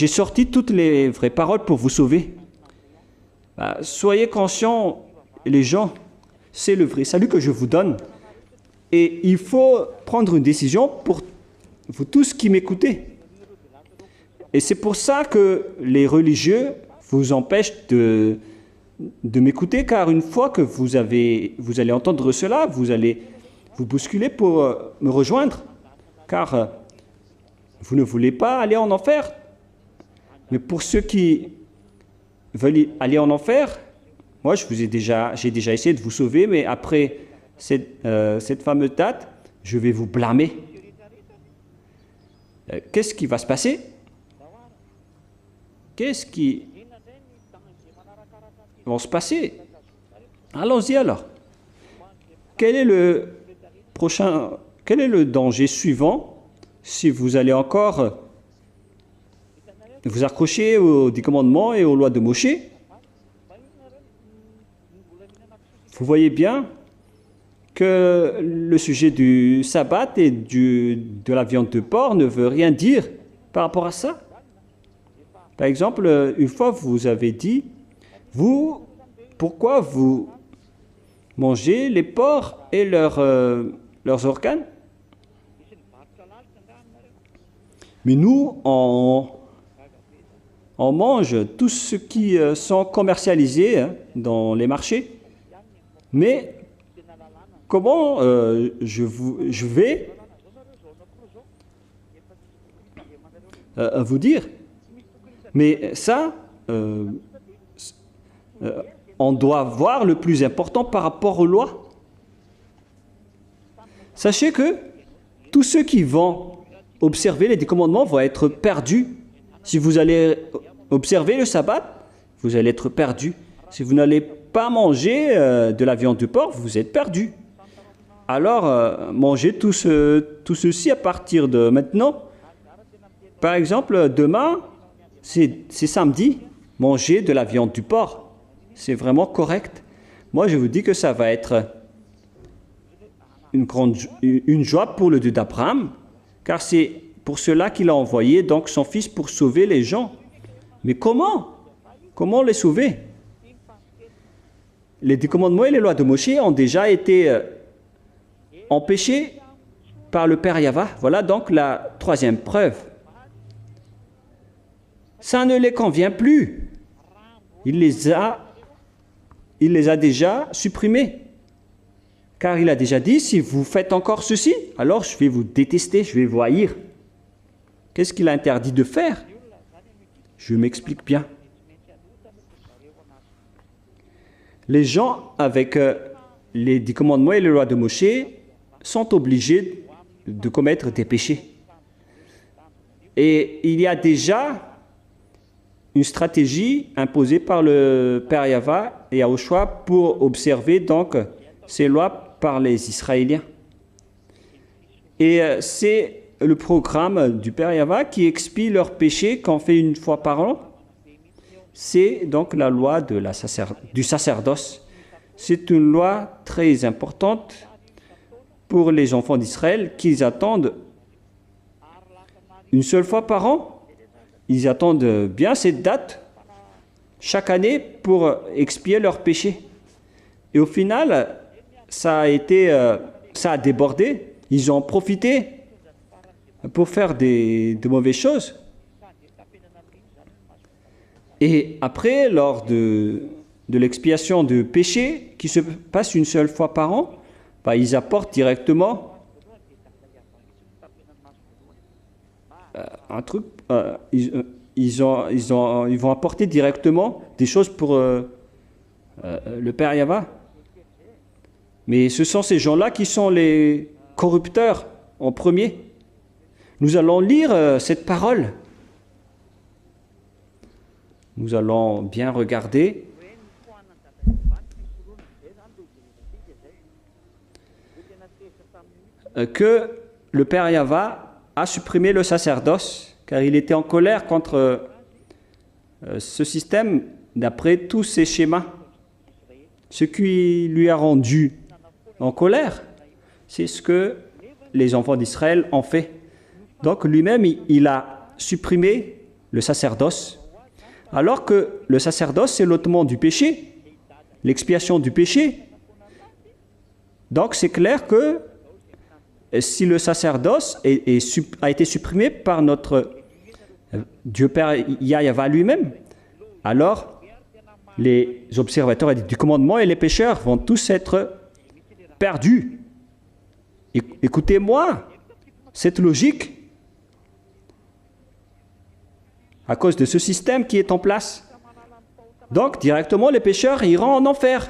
sorti toutes les vraies paroles pour vous sauver. Soyez conscients, les gens, c'est le vrai salut que je vous donne. Et il faut prendre une décision pour vous tous qui m'écoutez. Et c'est pour ça que les religieux vous empêchent de m'écouter, car une fois que vous allez entendre cela, vous allez vous bousculer pour me rejoindre, car vous ne voulez pas aller en enfer. Mais pour ceux qui veulent aller en enfer, moi j'ai déjà essayé de vous sauver, mais après cette fameuse date, je vais vous blâmer. Qu'est-ce qui va se passer? Qu'est-ce qui va se passer? Allons-y alors. Quel est le danger suivant si vous allez encore vous accrocher aux 10 commandements et aux lois de Moshe? Vous voyez bien que le sujet du sabbat et de la viande de porc ne veut rien dire par rapport à ça. Par exemple, une fois vous avez dit, pourquoi vous mangez les porcs et leurs organes? Mais nous, on mange tout ce qui sont commercialisés dans les marchés. Mais comment je vais vous dire? Mais ça, on doit voir le plus important par rapport aux lois. Sachez que tous ceux qui vont observer les 10 commandements vont être perdus. Si vous allez observer le sabbat, vous allez être perdus. Si vous n'allez pas manger de la viande de porc, vous êtes perdus. Alors, mangez tout ceci à partir de maintenant. Par exemple, demain, c'est samedi, mangez de la viande du porc. C'est vraiment correct. Moi, je vous dis que ça va être une joie pour le Dieu d'Abraham, car c'est pour cela qu'il a envoyé donc son fils pour sauver les gens. Mais comment? Comment les sauver? Les 10 commandements et les lois de Moshe ont déjà été empêchés par le Père Yahva. Voilà donc la troisième preuve. Ça ne les convient plus. Il les a déjà supprimés. Car il a déjà dit, si vous faites encore ceci, alors je vais vous détester, je vais vous haïr. Qu'est-ce qu'il a interdit de faire? Je m'explique bien. Les gens, avec les 10 commandements et les lois de Moshe, sont obligés de commettre des péchés. Et il y a déjà une stratégie imposée par le Père Yahva et Yahushua pour observer donc ces lois par les Israéliens. Et c'est le programme du Père Yahva qui expie leurs péchés qu'on fait une fois par an. C'est donc la loi du sacerdoce. C'est une loi très importante pour les enfants d'Israël qu'ils attendent une seule fois par an. Ils attendent bien cette date chaque année pour expier leurs péchés. Et au final, ça a débordé. Ils ont profité pour faire de mauvaises choses. Et après, lors de l'expiation de péché, qui se passe une seule fois par an, ils apportent directement un truc. Ils vont apporter directement des choses pour le Père Yahva. Mais ce sont ces gens-là qui sont les corrupteurs en premier. Nous allons lire cette parole. Nous allons bien regarder. Que le Père Yahva a supprimé le sacerdoce, car il était en colère contre ce système d'après tous ses schémas. Ce qui lui a rendu en colère, c'est ce que les enfants d'Israël ont fait. Donc lui-même, il a supprimé le sacerdoce, alors que le sacerdoce, c'est l'ôtement du péché, l'expiation du péché. Donc c'est clair que si le sacerdoce a été supprimé par notre Dieu Père Yahva lui-même, alors les observateurs du commandement et les pécheurs vont tous être perdus. Écoutez-moi, cette logique, à cause de ce système qui est en place. Donc, directement, les pécheurs iront en enfer.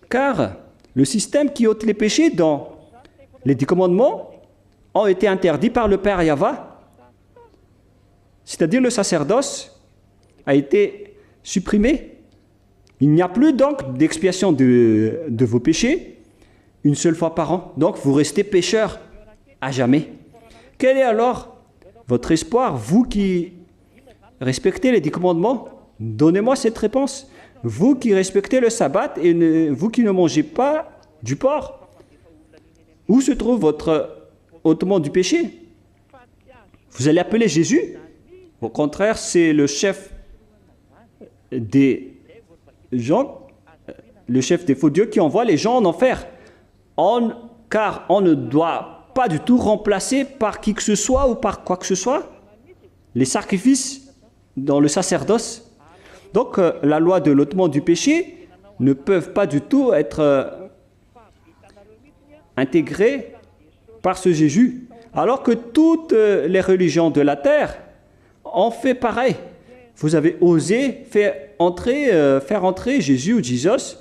Car le système qui ôte les péchés dans les 10 commandements ont été interdits par le Père Yahva. C'est-à-dire le sacerdoce a été supprimé. Il n'y a plus donc d'expiation de vos péchés une seule fois par an. Donc vous restez pécheurs à jamais. Quel est alors votre espoir, vous qui respectez les 10 commandements? Donnez-moi cette réponse. Vous qui respectez le sabbat et vous qui ne mangez pas du porc, où se trouve votre ôtement du péché? Vous allez appeler Jésus? Au contraire, c'est le chef des gens, le chef des faux dieux qui envoie les gens en enfer. Car on ne doit pas du tout remplacer par qui que ce soit ou par quoi que ce soit les sacrifices dans le sacerdoce. Donc la loi de l'ôtement du péché ne peuvent pas du tout être intégrées par ce Jésus. Alors que toutes les religions de la terre ont fait pareil. Vous avez osé faire entrer Jésus ou Jesus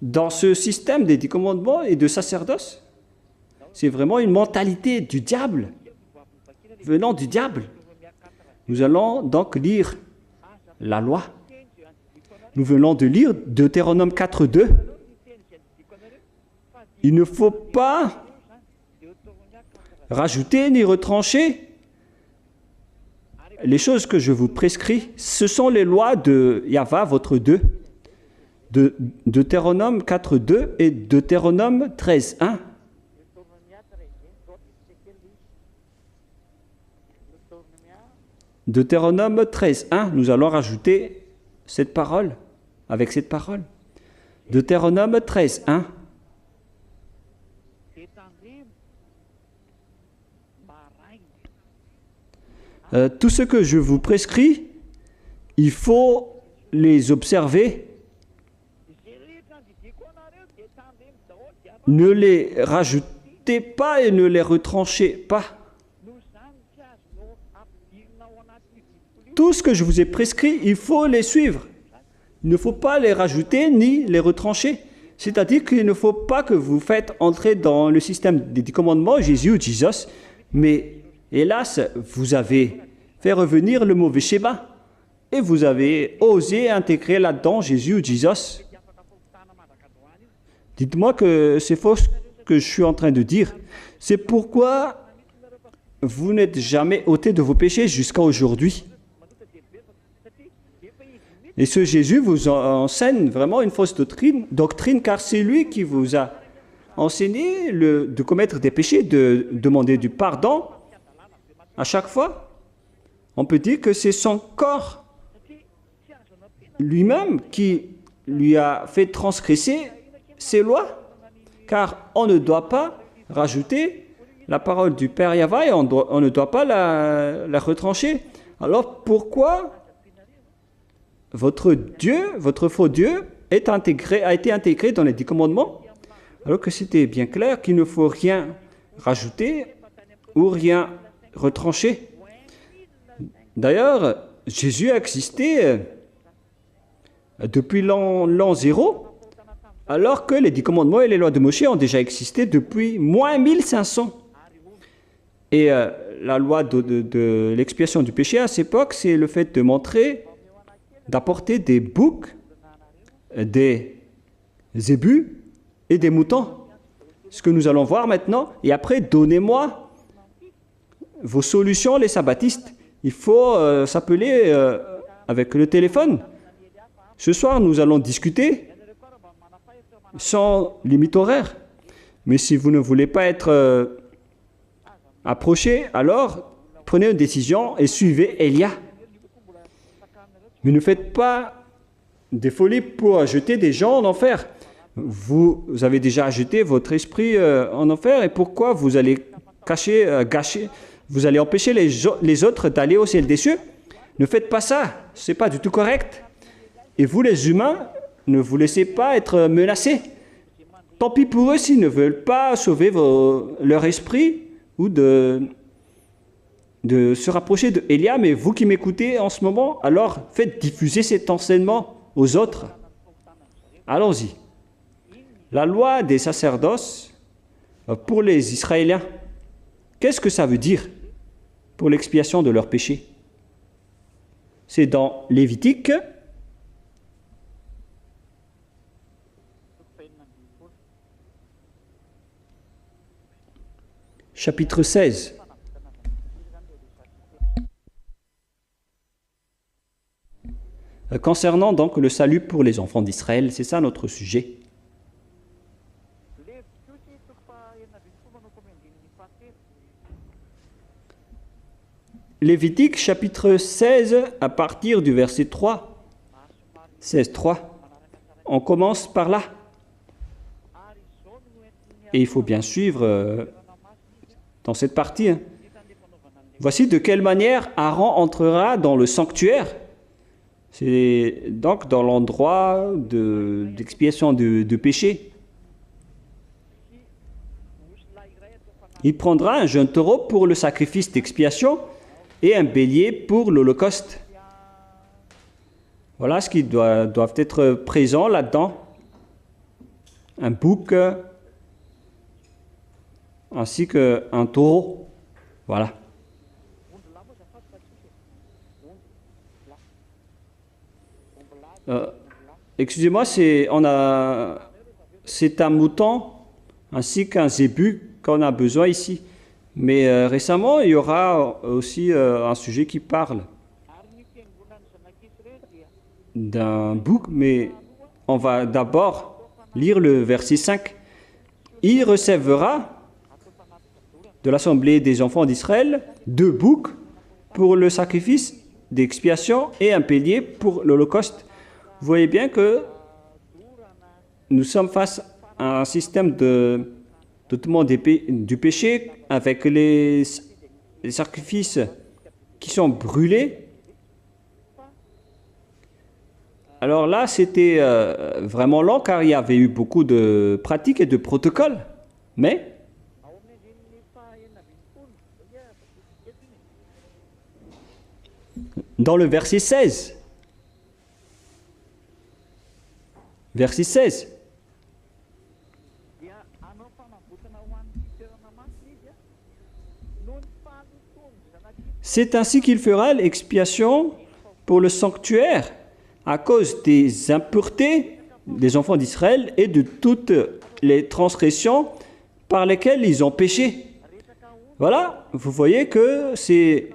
dans ce système des 10 commandements et de sacerdoce. C'est vraiment une mentalité du diable, venant du diable. Nous allons donc lire la loi. Nous venons de lire Deutéronome 4.2. Il ne faut pas rajouter ni retrancher les choses que je vous prescris. Ce sont les lois de Yahva, votre Dieu. De Deutéronome 4.2 et Deutéronome 13.1. Deutéronome 13.1, nous allons rajouter cette parole, avec cette parole. Deutéronome 13.1. Tout ce que je vous prescris, il faut les observer. Ne les rajoutez pas et ne les retranchez pas. Tout ce que je vous ai prescrit, il faut les suivre. Il ne faut pas les rajouter ni les retrancher. C'est-à-dire qu'il ne faut pas que vous faites entrer dans le système des 10 commandements Jésus ou Jesus, mais hélas, vous avez fait revenir le mauvais schéma et vous avez osé intégrer là-dedans Jésus ou Jesus. Dites-moi que c'est faux ce que je suis en train de dire. C'est pourquoi vous n'êtes jamais ôté de vos péchés jusqu'à aujourd'hui. Et ce Jésus vous enseigne vraiment une fausse doctrine, car c'est lui qui vous a enseigné de commettre des péchés, de demander du pardon à chaque fois. On peut dire que c'est son corps lui-même qui lui a fait transgresser ces lois, car on ne doit pas rajouter la parole du Père Yahweh, on ne doit pas la retrancher. Alors pourquoi votre Dieu, votre faux Dieu, a été intégré dans les 10 commandements, alors que c'était bien clair qu'il ne faut rien rajouter ou rien retrancher. D'ailleurs, Jésus a existé depuis l'an 0, alors que les 10 commandements et les lois de Moïse ont déjà existé depuis moins 1500. Et la loi de l'expiation du péché à cette époque, c'est le fait de montrer, d'apporter des boucs, des zébus et des moutons. Ce que nous allons voir maintenant. Et après, donnez-moi vos solutions, les sabbatistes. Il faut s'appeler avec le téléphone. Ce soir, nous allons discuter sans limite horaire. Mais si vous ne voulez pas être approché, alors prenez une décision et suivez Élia. Mais ne faites pas des folies pour jeter des gens en enfer. Vous avez déjà jeté votre esprit en enfer, et pourquoi vous allez gâcher, vous allez empêcher les autres d'aller au ciel des cieux? Ne faites pas ça, ce n'est pas du tout correct. Et vous les humains, ne vous laissez pas être menacés. Tant pis pour eux s'ils ne veulent pas sauver leur esprit ou de se rapprocher de Élia, mais vous qui m'écoutez en ce moment, alors faites diffuser cet enseignement aux autres. Allons-y. La loi des sacerdoces pour les Israéliens, qu'est-ce que ça veut dire pour l'expiation de leurs péchés? C'est dans Lévitique, chapitre 16. Concernant donc le salut pour les enfants d'Israël, c'est ça notre sujet. Lévitique chapitre 16, à partir du verset 3, 16-3, on commence par là. Et il faut bien suivre dans cette partie. Voici de quelle manière Aaron entrera dans le sanctuaire. C'est donc dans l'endroit d'expiation de péché. Il prendra un jeune taureau pour le sacrifice d'expiation et un bélier pour l'holocauste. Voilà ce qui doivent être présents là-dedans. Un bouc ainsi qu'un taureau. Voilà. Excusez-moi, c'est un mouton ainsi qu'un zébu qu'on a besoin ici. Mais récemment, il y aura aussi un sujet qui parle d'un bouc, mais on va d'abord lire le verset 5. Il recevra de l'assemblée des enfants d'Israël 2 boucs pour le sacrifice d'expiation et un bélier pour l'holocauste. Vous voyez bien que nous sommes face à un système de traitement du péché avec les sacrifices qui sont brûlés. Alors là, c'était vraiment lent car il y avait eu beaucoup de pratiques et de protocoles. Mais dans le verset 16, c'est ainsi qu'il fera l'expiation pour le sanctuaire à cause des impuretés des enfants d'Israël et de toutes les transgressions par lesquelles ils ont péché. Voilà, vous voyez que ce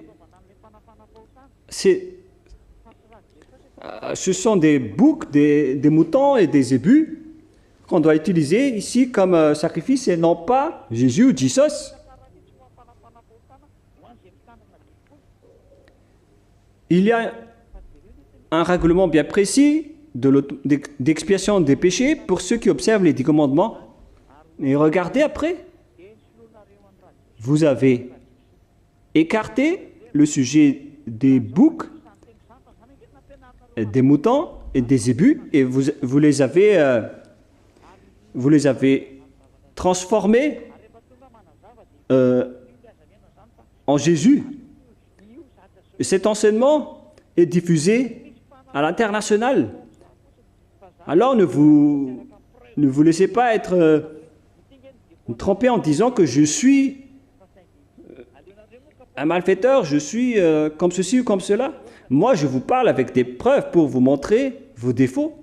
sont des boucs, des moutons et des zébus qu'on doit utiliser ici comme sacrifice et non pas Jésus ou Jesus. Il y a un règlement bien précis d'expiation des péchés pour ceux qui observent les 10 commandements. Et regardez après, vous avez écarté le sujet des boucs, des moutons et des zébus et vous les avez transformés en Jésus. Et cet enseignement est diffusé à l'international. Alors ne vous laissez pas être trompé en disant que je suis un malfaiteur, je suis comme ceci ou comme cela. Moi, je vous parle avec des preuves pour vous montrer vos défauts.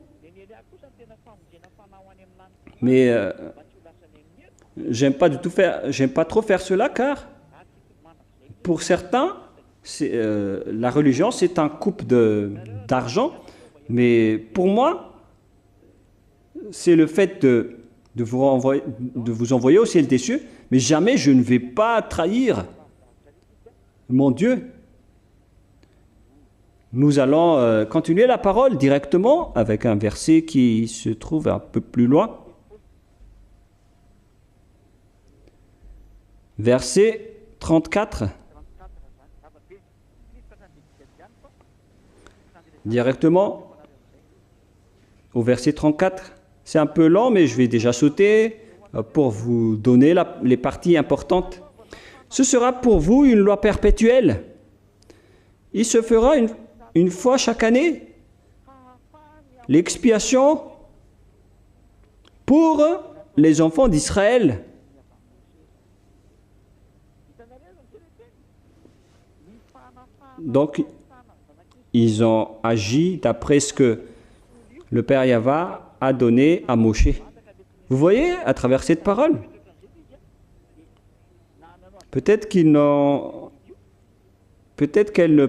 Mais j'aime pas trop faire cela car pour certains, la religion, c'est un couple d'argent. Mais pour moi, c'est le fait de vous envoyer au ciel des cieux. Mais jamais je ne vais pas trahir mon Dieu. Nous allons continuer la parole directement avec un verset qui se trouve un peu plus loin. Verset 34. Directement au verset 34. C'est un peu lent, mais je vais déjà sauter pour vous donner les parties importantes. Ce sera pour vous une loi perpétuelle. Il se fera une fois chaque année l'expiation pour les enfants d'Israël. Donc, ils ont agi d'après ce que le Père Yahva a donné à Moshe. Vous voyez, à travers cette parole, peut-être qu'elle ne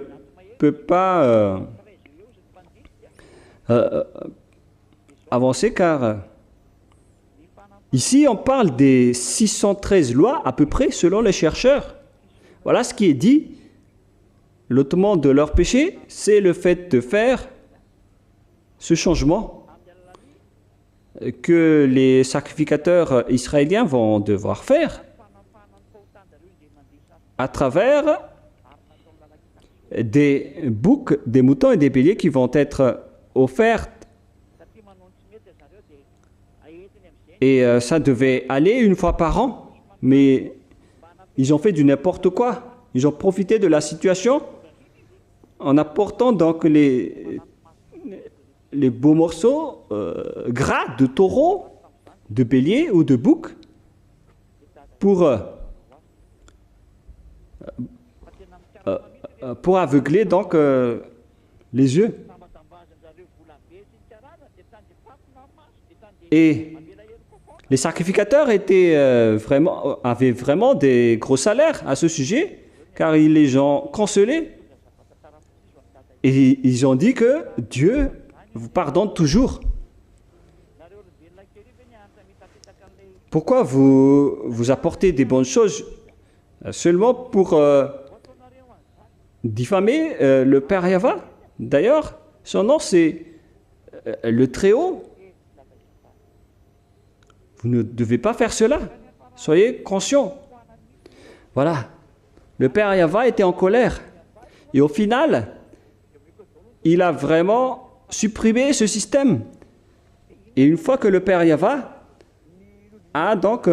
peut pas avancer car ici on parle des 613 lois à peu près selon les chercheurs. Voilà ce qui est dit. L'ôtement de leur péché, c'est le fait de faire ce changement que les sacrificateurs israéliens vont devoir faire à travers des boucs, des moutons et des béliers qui vont être offerts. Et ça devait aller une fois par an, mais ils ont fait du n'importe quoi. Ils ont profité de la situation en apportant donc les beaux morceaux gras de taureau, de bélier ou de bouc pour aveugler donc les yeux. Et les sacrificateurs avaient vraiment des gros salaires à ce sujet, car ils les ont consolés. Et ils ont dit que Dieu vous pardonne toujours. Pourquoi vous apportez des bonnes choses seulement pour diffamer le Père Yahva? D'ailleurs, son nom c'est le Très-Haut. Vous ne devez pas faire cela. Soyez conscients. Voilà. Le Père Yahva était en colère. Et au final, il a vraiment supprimé ce système. Et une fois que le Père Yahva a donc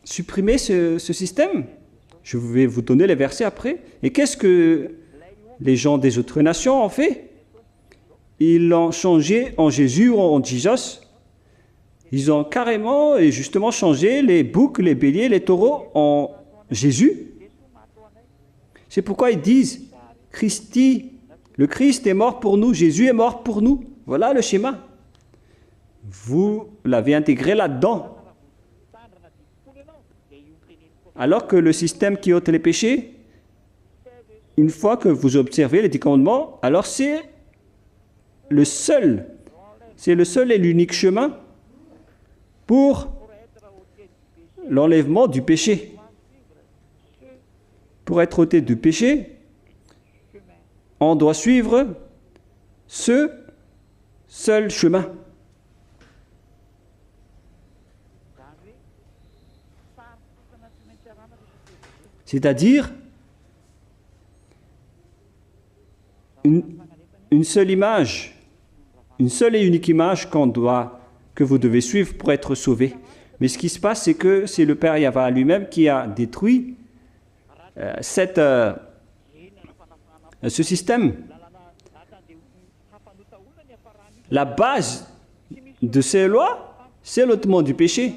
supprimé ce système, je vais vous donner les versets après. Et qu'est-ce que les gens des autres nations ont fait? Ils l'ont changé en Jésus ou en Jesus. Ils ont carrément et justement changé les boucs, les béliers, les taureaux en Jésus. C'est pourquoi ils disent Christi, le Christ est mort pour nous, Jésus est mort pour nous. Voilà le schéma. Vous l'avez intégré là-dedans. Alors que le système qui ôte les péchés, une fois que vous observez les 10 commandements, alors c'est le seul et l'unique chemin pour l'enlèvement du péché. Pour être ôté du péché, on doit suivre ce seul chemin. C'est-à-dire une seule image, une seule et unique image que vous devez suivre pour être sauvé. Mais ce qui se passe, c'est que c'est le Père Yahva lui-même qui a détruit ce système. La base de ces lois, c'est l'ôtement du péché.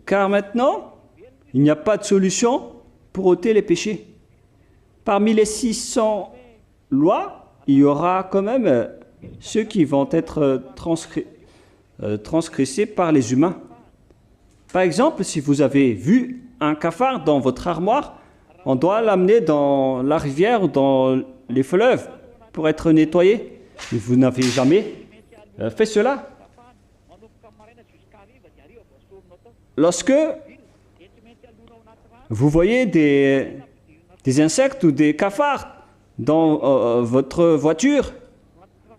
Car maintenant, il n'y a pas de solution pour ôter les péchés. Parmi les 600 lois, il y aura quand même ceux qui vont être transgressés par les humains. Par exemple, si vous avez vu un cafard dans votre armoire, on doit l'amener dans la rivière ou dans les fleuves pour être nettoyé. Et vous n'avez jamais fait cela. Lorsque vous voyez des insectes ou des cafards dans votre voiture,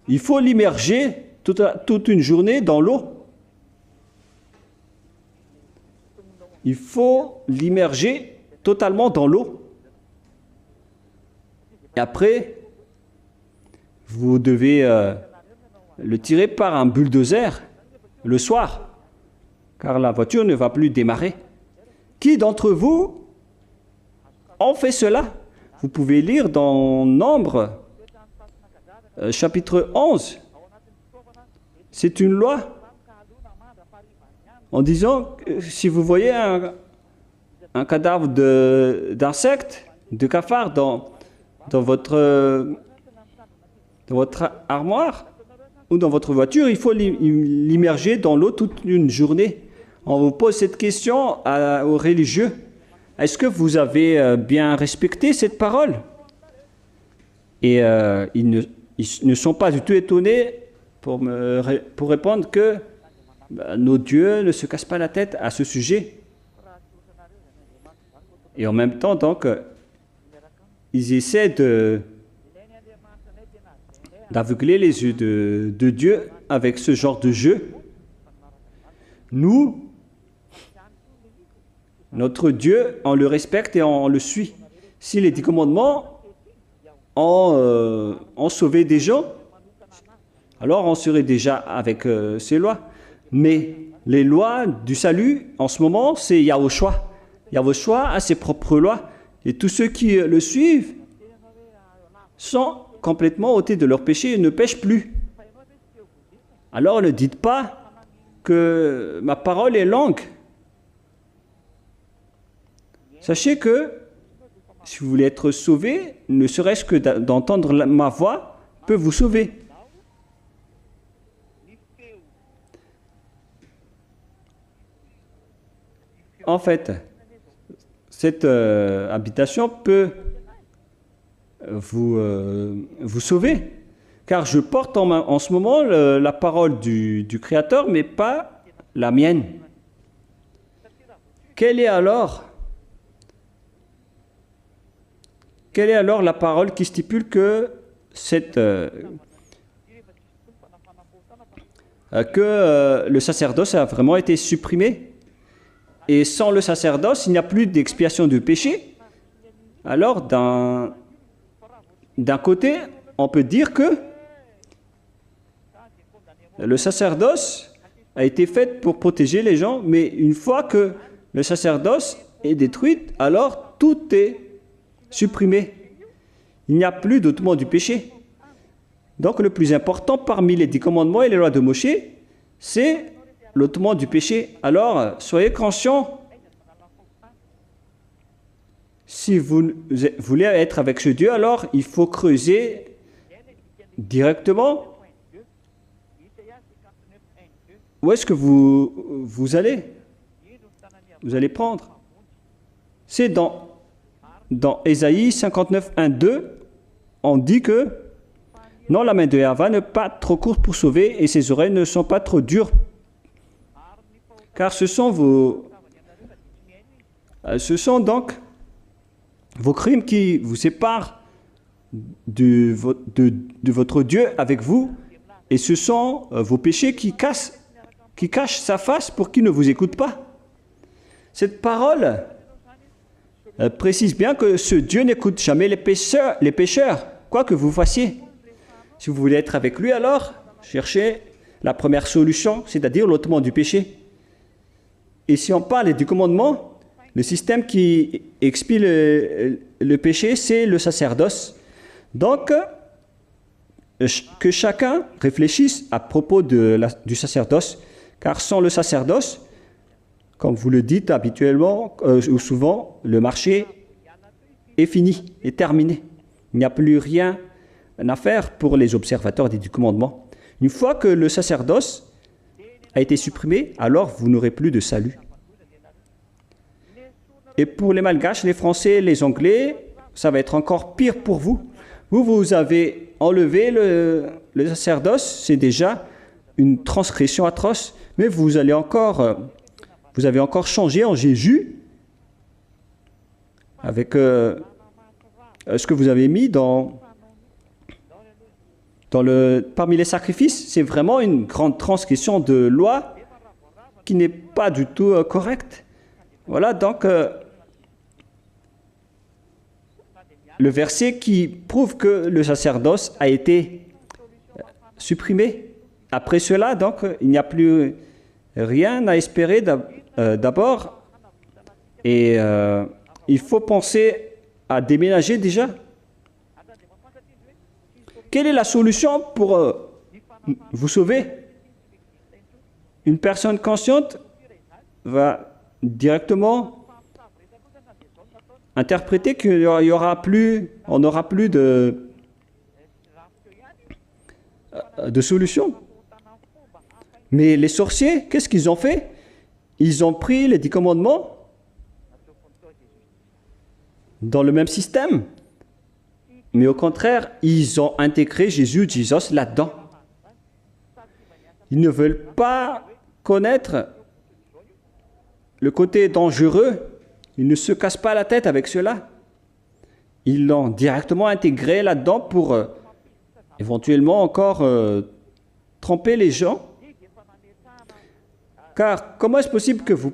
il faut l'immerger toute une journée dans l'eau. Il faut l'immerger totalement dans l'eau. Et après, vous devez le tirer par un bulldozer le soir, car la voiture ne va plus démarrer. Qui d'entre vous ont fait cela? Vous pouvez lire dans Nombre, chapitre 11. C'est une loi en disant que si vous voyez un cadavre d'insecte, de cafard dans votre armoire ou dans votre voiture, il faut l'immerger dans l'eau toute une journée. On vous pose cette question aux religieux. Est-ce que vous avez bien respecté cette parole? Et ils ne sont pas du tout étonnés pour répondre que nos dieux ne se cassent pas la tête à ce sujet. Et en même temps, donc, ils essaient d'aveugler les yeux de Dieu avec ce genre de jeu. Nous, notre Dieu, on le respecte et on le suit. Si les 10 commandements ont sauvé des gens, alors on serait déjà avec ces lois. Mais les lois du salut, en ce moment, c'est Yahushua. Yahushua a ses propres lois. Et tous ceux qui le suivent sont complètement ôtés de leur péché et ne pêchent plus. Alors ne dites pas que ma parole est longue. Sachez que si vous voulez être sauvé, ne serait-ce que d'entendre ma voix peut vous sauver. En fait, cette habitation peut vous sauver. Car je porte en ce moment la parole du Créateur, mais pas la mienne. Quelle est alors la parole qui stipule que le sacerdoce a vraiment été supprimé? Et sans le sacerdoce, il n'y a plus d'expiation du péché. Alors, d'un côté, on peut dire que le sacerdoce a été fait pour protéger les gens, mais une fois que le sacerdoce est détruit, alors tout est supprimé. Il n'y a plus d'ôtement du péché. Donc le plus important parmi les 10 commandements et les lois de Moshe, c'est l'ôtement du péché. Alors, soyez conscients, si vous voulez être avec ce Dieu, alors il faut creuser directement. Où est-ce que vous allez? Vous allez prendre. C'est dans Ésaïe 59, 1, 2, on dit que non, la main de Yahvé n'est pas trop courte pour sauver et ses oreilles ne sont pas trop dures. Car ce sont donc vos crimes qui vous séparent de votre Dieu avec vous, et ce sont vos péchés qui cachent sa face pour qu'il ne vous écoute pas. Cette parole précise bien que ce Dieu n'écoute jamais les pécheurs, quoi que vous fassiez. Si vous voulez être avec lui, alors cherchez la première solution, c'est-à-dire l'ôtement du péché. Et si on parle du commandement, le système qui expie le péché, c'est le sacerdoce. Donc, que chacun réfléchisse à propos du sacerdoce, car sans le sacerdoce, comme vous le dites habituellement ou souvent, le marché est fini, est terminé. Il n'y a plus rien à faire pour les observateurs des 10 commandements. Une fois que le sacerdoce a été supprimé, alors vous n'aurez plus de salut. Et pour les Malgaches, les Français, les Anglais, ça va être encore pire pour vous. Vous avez enlevé le sacerdoce, c'est déjà une transgression atroce, mais vous avez encore changé en Jésus avec ce que vous avez mis parmi les sacrifices. C'est vraiment une grande transgression de loi qui n'est pas du tout correcte. Voilà, donc le verset qui prouve que le sacerdoce a été supprimé. Après cela, donc, il n'y a plus rien à espérer d'abord. Et il faut penser à déménager déjà. Quelle est la solution pour vous sauver? Une personne consciente va directement interpréter qu'on n'aura plus de solution. Mais les sorciers, qu'est-ce qu'ils ont fait? Ils ont pris les 10 commandements dans le même système. Mais au contraire, ils ont intégré Jesus là-dedans. Ils ne veulent pas connaître le côté dangereux. Ils ne se cassent pas la tête avec cela. Ils l'ont directement intégré là-dedans pour éventuellement encore tromper les gens. Car comment est-ce possible que vous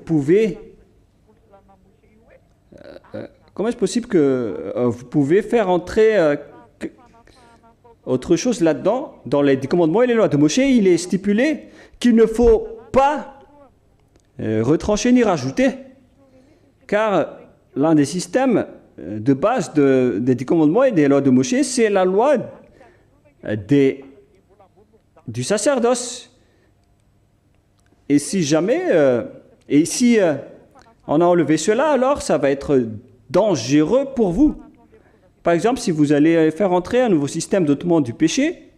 pouvez faire entrer autre chose là-dedans? Dans les 10 commandements et les lois de Moshe, il est stipulé qu'il ne faut pas retrancher ni rajouter. Car l'un des systèmes de base des 10 commandements et des lois de Moshe, c'est la loi du sacerdoce. Et si jamais, on a enlevé cela, alors ça va être dangereux pour vous. Par exemple, si vous allez faire entrer un nouveau système d'ôtement du péché,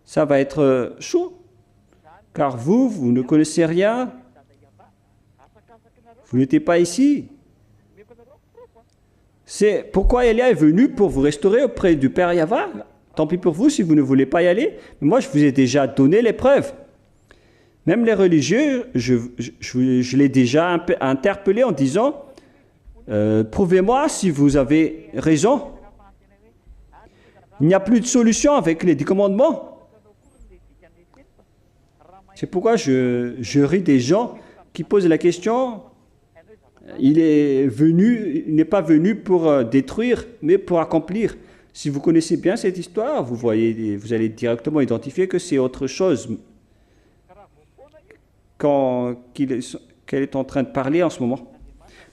ça va être chaud. Car vous ne connaissez rien. Vous n'étiez pas ici. C'est pourquoi Elia est venu pour vous restaurer auprès du Père Yahvé. Tant pis pour vous si vous ne voulez pas y aller. Mais moi, je vous ai déjà donné les preuves. Même les religieux, je l'ai déjà interpellé en disant prouvez-moi si vous avez raison. Il n'y a plus de solution avec les 10 commandements. C'est pourquoi je ris des gens qui posent la question il n'est pas venu pour détruire, mais pour accomplir. Si vous connaissez bien cette histoire, vous allez directement identifier que c'est autre chose qu'elle est en train de parler en ce moment.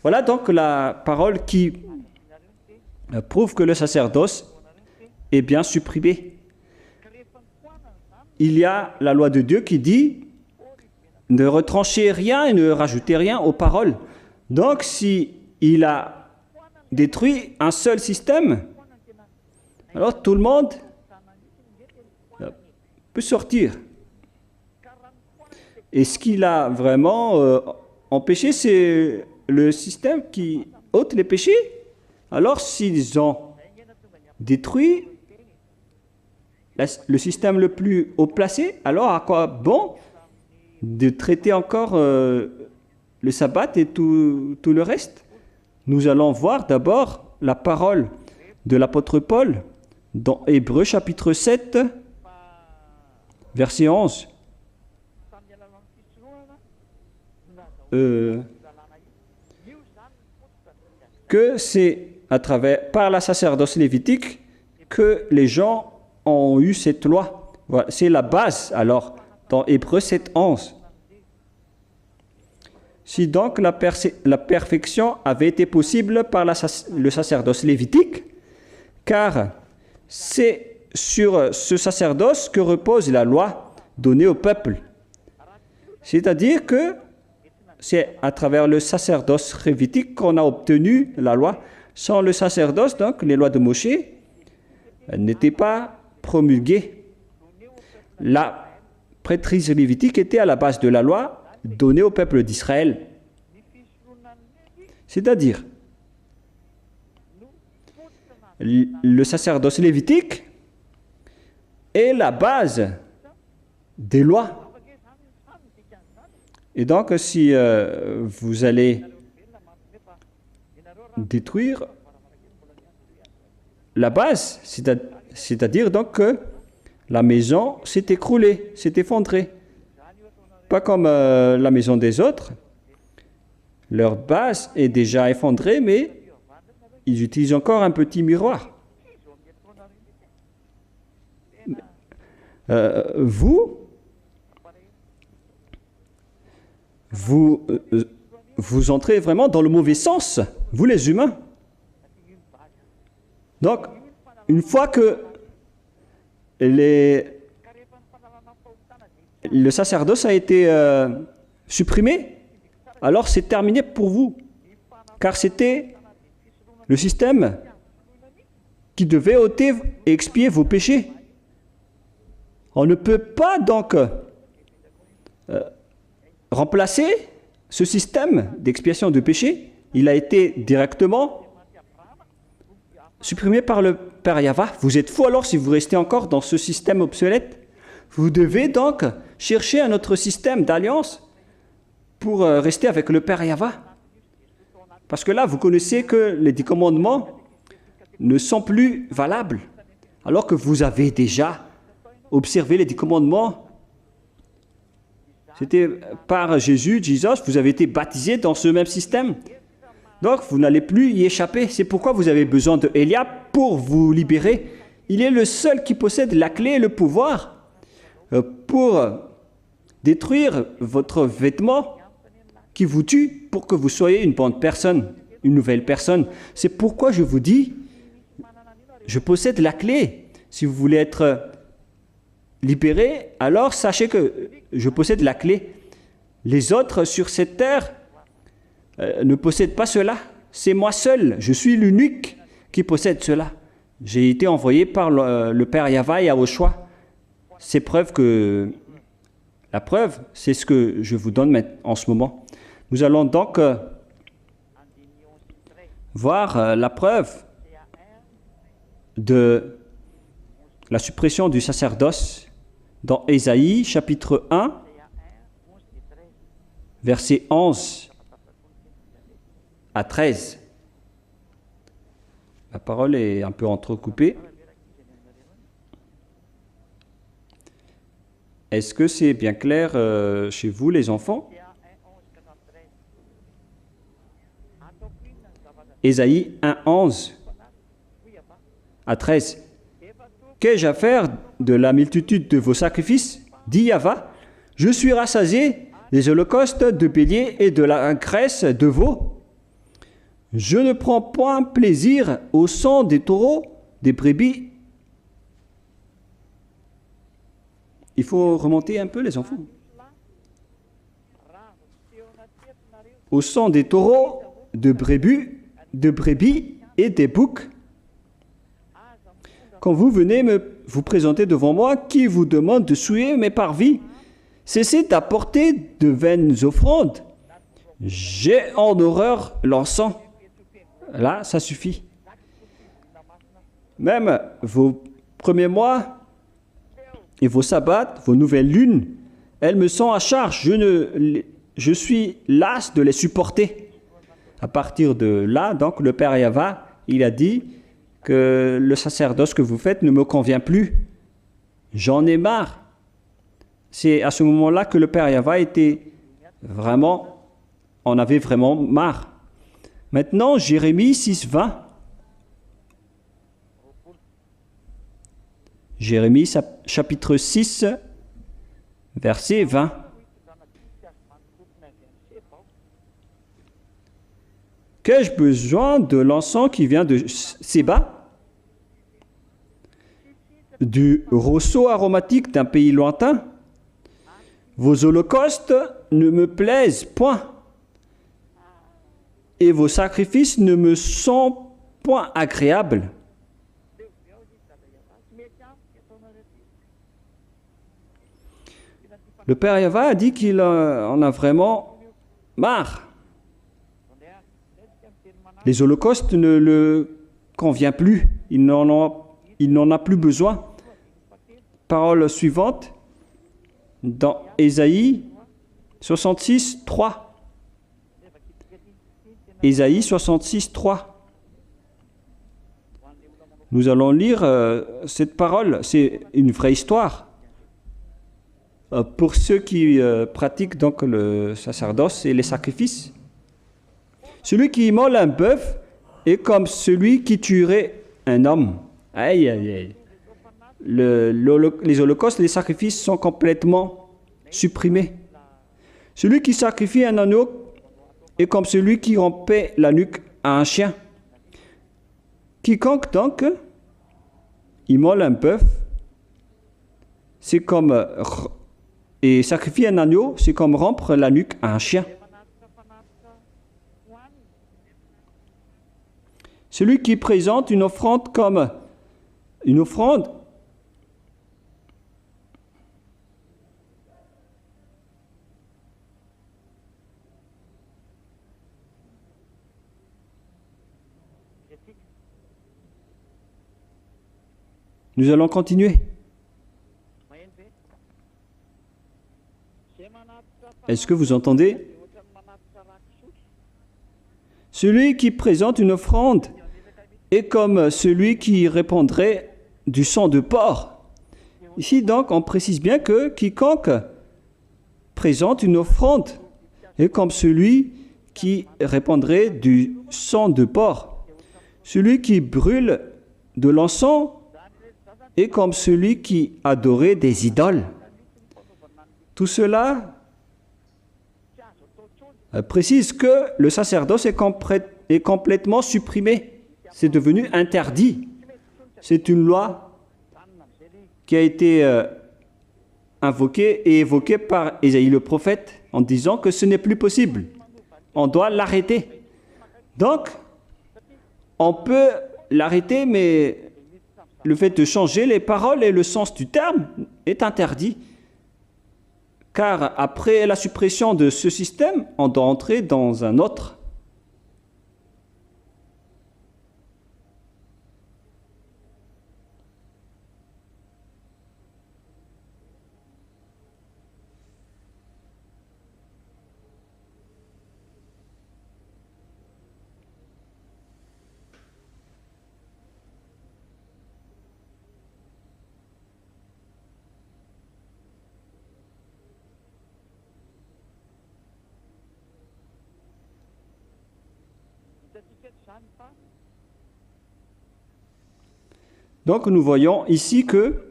Voilà donc la parole qui prouve que le sacerdoce est bien supprimé. Il y a la loi de Dieu qui dit ne retranchez rien et ne rajoutez rien aux paroles. Donc, si il a détruit un seul système, alors tout le monde peut sortir. Et ce qu'il a vraiment empêché, c'est le système qui ôte les péchés. Alors, s'ils ont détruit le système le plus haut placé, alors à quoi bon de traiter encore le sabbat et tout le reste? Nous allons voir d'abord la parole de l'apôtre Paul dans Hébreux chapitre 7, verset 11. Que c'est par la sacerdoce lévitique que les gens ont eu cette loi. Voilà, c'est la base alors dans Hébreux 7, 11. Si donc la perfection avait été possible par le sacerdoce lévitique, car c'est sur ce sacerdoce que repose la loi donnée au peuple. C'est-à-dire que c'est à travers le sacerdoce lévitique qu'on a obtenu la loi. Sans le sacerdoce, donc, les lois de Moshe n'étaient pas promulguées. La prêtrise lévitique était à la base de la loi donnée au peuple d'Israël. C'est-à-dire, le sacerdoce lévitique est la base des lois. Et donc, si vous allez détruire la base, c'est-à-dire donc que la maison s'est écroulée, s'est effondrée. Pas comme la maison des autres. Leur base est déjà effondrée, mais ils utilisent encore un petit miroir. Vous entrez vraiment dans le mauvais sens, vous les humains. Donc, une fois que le sacerdoce a été supprimé, alors c'est terminé pour vous. Car c'était le système qui devait ôter et expier vos péchés. On ne peut pas donc remplacer ce système d'expiation de péché. Il a été directement supprimé par le Père Yahva. Vous êtes fous alors si vous restez encore dans ce système obsolète. Vous devez donc chercher un autre système d'alliance pour rester avec le Père Yahva. Parce que là, vous connaissez que les 10 commandements ne sont plus valables. Alors que vous avez déjà observé les 10 commandements. C'était par Jesus, vous avez été baptisé dans ce même système. Donc, vous n'allez plus y échapper. C'est pourquoi vous avez besoin de Élia pour vous libérer. Il est le seul qui possède la clé et le pouvoir pour détruire votre vêtement qui vous tue pour que vous soyez une bonne personne, une nouvelle personne. C'est pourquoi je vous dis, je possède la clé. Si vous voulez être libéré, alors sachez que je possède la clé. Les autres sur cette terre ne possèdent pas cela. C'est moi seul. Je suis l'unique qui possède cela. J'ai été envoyé par le Père Yahva et Yahushua. La preuve, c'est ce que je vous donne en ce moment. Nous allons donc voir la preuve de la suppression du sacerdoce dans Ésaïe chapitre 1, versets 11 à 13. La parole est un peu entrecoupée. Est-ce que c'est bien clair chez vous, les enfants? Ésaïe 1, 11 à 13. Qu'ai-je à faire de la multitude de vos sacrifices, dit Yahva? Je suis rassasié des holocaustes de béliers et de la graisse de veau. Je ne prends point plaisir au sang des taureaux, des brebis. Il faut remonter un peu, les enfants. Au sang des taureaux, de brebis et des boucs. Quand vous venez vous présenter devant moi, qui vous demande de souiller mes parvis, cessez d'apporter de vaines offrandes. J'ai en horreur l'encens. Là, ça suffit. Même vos premiers mois et vos sabbats, vos nouvelles lunes, elles me sont à charge. Je suis las de les supporter. À partir de là, donc, le Père Yahva, il a dit que le sacerdoce que vous faites ne me convient plus. J'en ai marre. C'est à ce moment-là que le Père Yahva en avait vraiment marre. Maintenant, Jérémie 6, 20. Jérémie chapitre 6, verset 20. Qu'ai-je besoin de l'encens qui vient de Séba, du roseau aromatique d'un pays lointain? Vos holocaustes ne me plaisent point, et vos sacrifices ne me sont point agréables. Le Père Yahva a dit qu'il en a vraiment marre. Les holocaustes ne le conviennent plus. Il n'en a plus besoin. Parole suivante, dans Ésaïe 66, 3. Ésaïe 66, 3. Nous allons lire cette parole. C'est une vraie histoire. Pour ceux qui pratiquent donc le sacerdoce et les sacrifices. Celui qui immole un bœuf est comme celui qui tuerait un homme. Aïe, aïe, aïe. Les holocaustes, les sacrifices sont complètement supprimés. Celui qui sacrifie un agneau est comme celui qui rompait la nuque à un chien. Quiconque donc immole un bœuf, c'est comme et sacrifier un agneau, c'est comme rompre la nuque à un chien. Celui qui présente une offrande comme une offrande, nous allons continuer. Est-ce que vous entendez? Celui qui présente une offrande est comme celui qui répandrait du sang de porc. Ici donc, on précise bien que quiconque présente une offrande est comme celui qui répandrait du sang de porc. Celui qui brûle de l'encens est comme celui qui adorait des idoles. Tout cela précise que le sacerdoce est complètement supprimé. C'est devenu interdit. C'est une loi qui a été invoquée et évoquée par Ésaïe le prophète en disant que ce n'est plus possible. On doit l'arrêter. Donc, on peut l'arrêter, mais le fait de changer les paroles et le sens du terme est interdit. Car après la suppression de ce système, on doit entrer dans un autre. Donc nous voyons ici que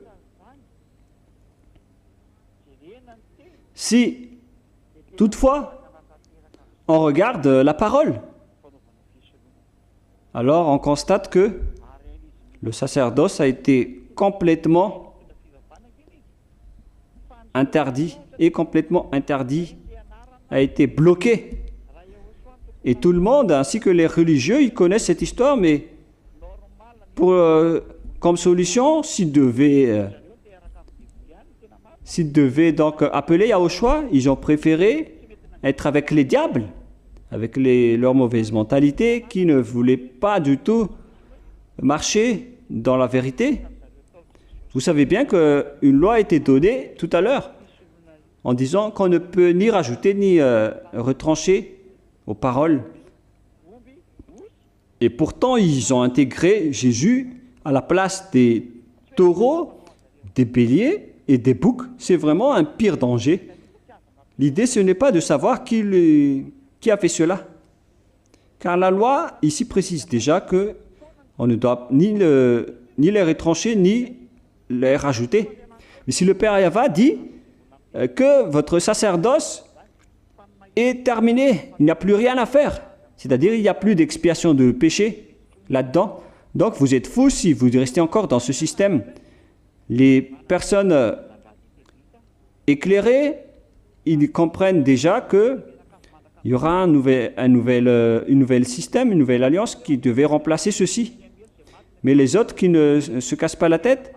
si toutefois on regarde la parole, alors on constate que le sacerdoce a été complètement interdit a été bloqué. Et tout le monde, ainsi que les religieux, ils connaissent cette histoire, mais comme solution, s'ils devaient donc appeler Yahushua, ils ont préféré être avec les diables, avec leur mauvaise mentalité, qui ne voulaient pas du tout marcher dans la vérité. Vous savez bien qu'une loi a été donnée tout à l'heure, en disant qu'on ne peut ni rajouter ni retrancher aux paroles. Et pourtant, ils ont intégré Jésus à la place des taureaux, des béliers et des boucs. C'est vraiment un pire danger. L'idée, ce n'est pas de savoir qui a fait cela. Car la loi, ici, précise déjà qu'on ne doit ni les retrancher, ni les rajouter. Mais si le Père Yahva dit que votre sacerdoce est terminé, il n'y a plus rien à faire, c'est-à-dire il n'y a plus d'expiation de péché là-dedans, donc vous êtes fous si vous restez encore dans ce système. Les personnes éclairées, ils comprennent déjà qu'il y aura un nouvel système, une nouvelle alliance qui devait remplacer ceci. Mais les autres qui ne se cassent pas la tête,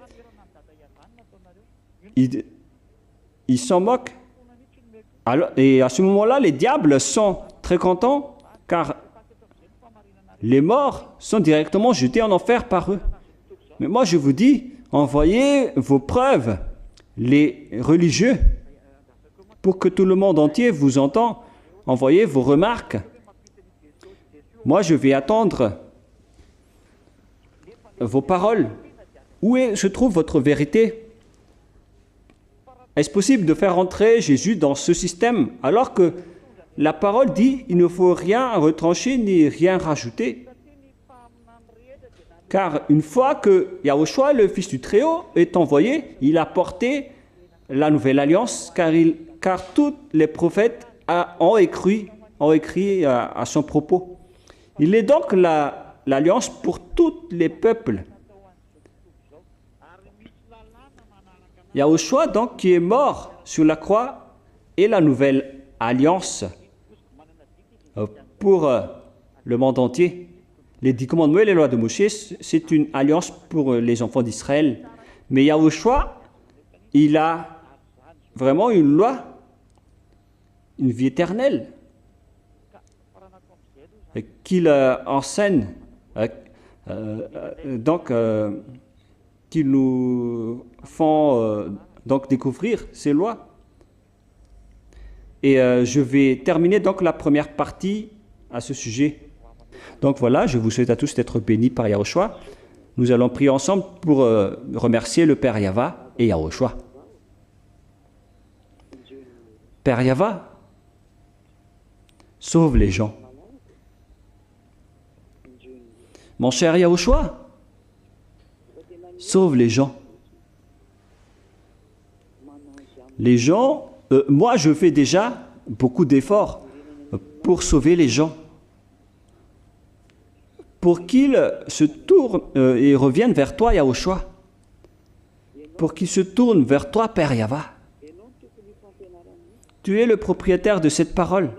ils s'en moquent. Alors, et à ce moment-là, les diables sont très contents car les morts sont directement jetés en enfer par eux. Mais moi, je vous dis, envoyez vos preuves, les religieux, pour que tout le monde entier vous entende. Envoyez vos remarques. Moi, je vais attendre vos paroles. Où se trouve votre vérité? Est-ce possible de faire entrer Jésus dans ce système alors que la parole dit il ne faut rien retrancher ni rien rajouter? Car une fois que Yahushua, le Fils du Très-Haut, est envoyé, il a porté la nouvelle alliance, car tous les prophètes ont écrit à son propos. Il est donc l'alliance pour tous les peuples. Yahushua, donc, qui est mort sur la croix, est la nouvelle alliance pour le monde entier. Les 10 commandements et les lois de Moïse, c'est une alliance pour les enfants d'Israël. Mais Yahushua, il a vraiment une loi, une vie éternelle, qu'il enseigne, qui nous font donc découvrir ces lois. Et je vais terminer donc la première partie à ce sujet. Donc voilà, je vous souhaite à tous d'être bénis par Yahushua. Nous allons prier ensemble pour remercier le Père Yahva et Yahushua. Père Yahva, sauve les gens. Mon cher Yahushua, sauve les gens. Les gens, moi je fais déjà beaucoup d'efforts pour sauver les gens, pour qu'ils se tournent et reviennent vers toi, Yahushua, pour qu'ils se tournent vers toi, Père Yahva. Tu es le propriétaire de cette parole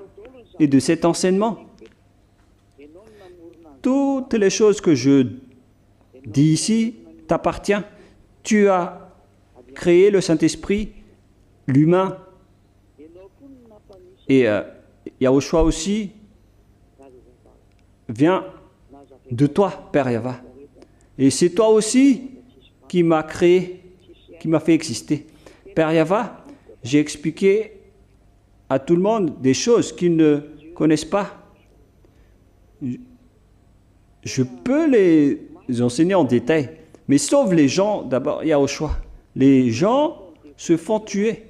et de cet enseignement. Toutes les choses que je dis ici t'appartiennent. Tu as créé le Saint-Esprit, l'humain, et Yahushua aussi vient de toi, Père Yahva. Et c'est toi aussi qui m'as créé, qui m'a fait exister. Père Yahva, j'ai expliqué à tout le monde des choses qu'ils ne connaissent pas. Je peux les enseigner en détail, mais sauve les gens d'abord, Yahushua. Les gens se font tuer.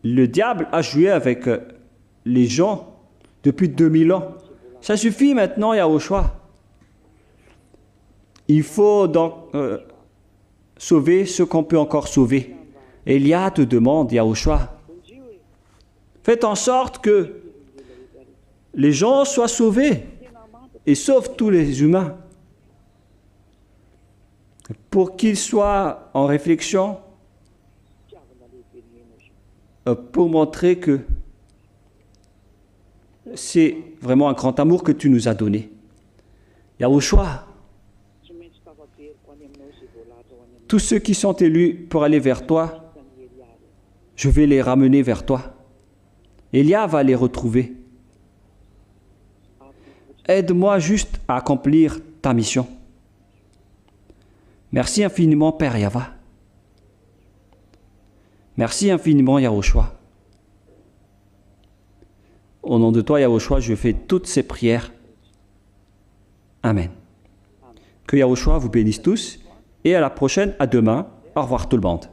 Le diable a joué avec les gens depuis 2000 ans. Ça suffit maintenant, Yahushua. Il faut donc sauver ce qu'on peut encore sauver. Elia te demande, Yahushua, faites en sorte que les gens soient sauvés et sauve tous les humains pour qu'ils soient en réflexion pour montrer que c'est vraiment un grand amour que tu nous as donné. Yahushua, tous ceux qui sont élus pour aller vers toi, je vais les ramener vers toi. Elia va les retrouver. Aide-moi juste à accomplir ta mission. Merci infiniment, Père Yahva. Merci infiniment, Yahushua. Au nom de toi, Yahushua, je fais toutes ces prières. Amen. Que Yahushua vous bénisse tous et à la prochaine, à demain. Au revoir tout le monde.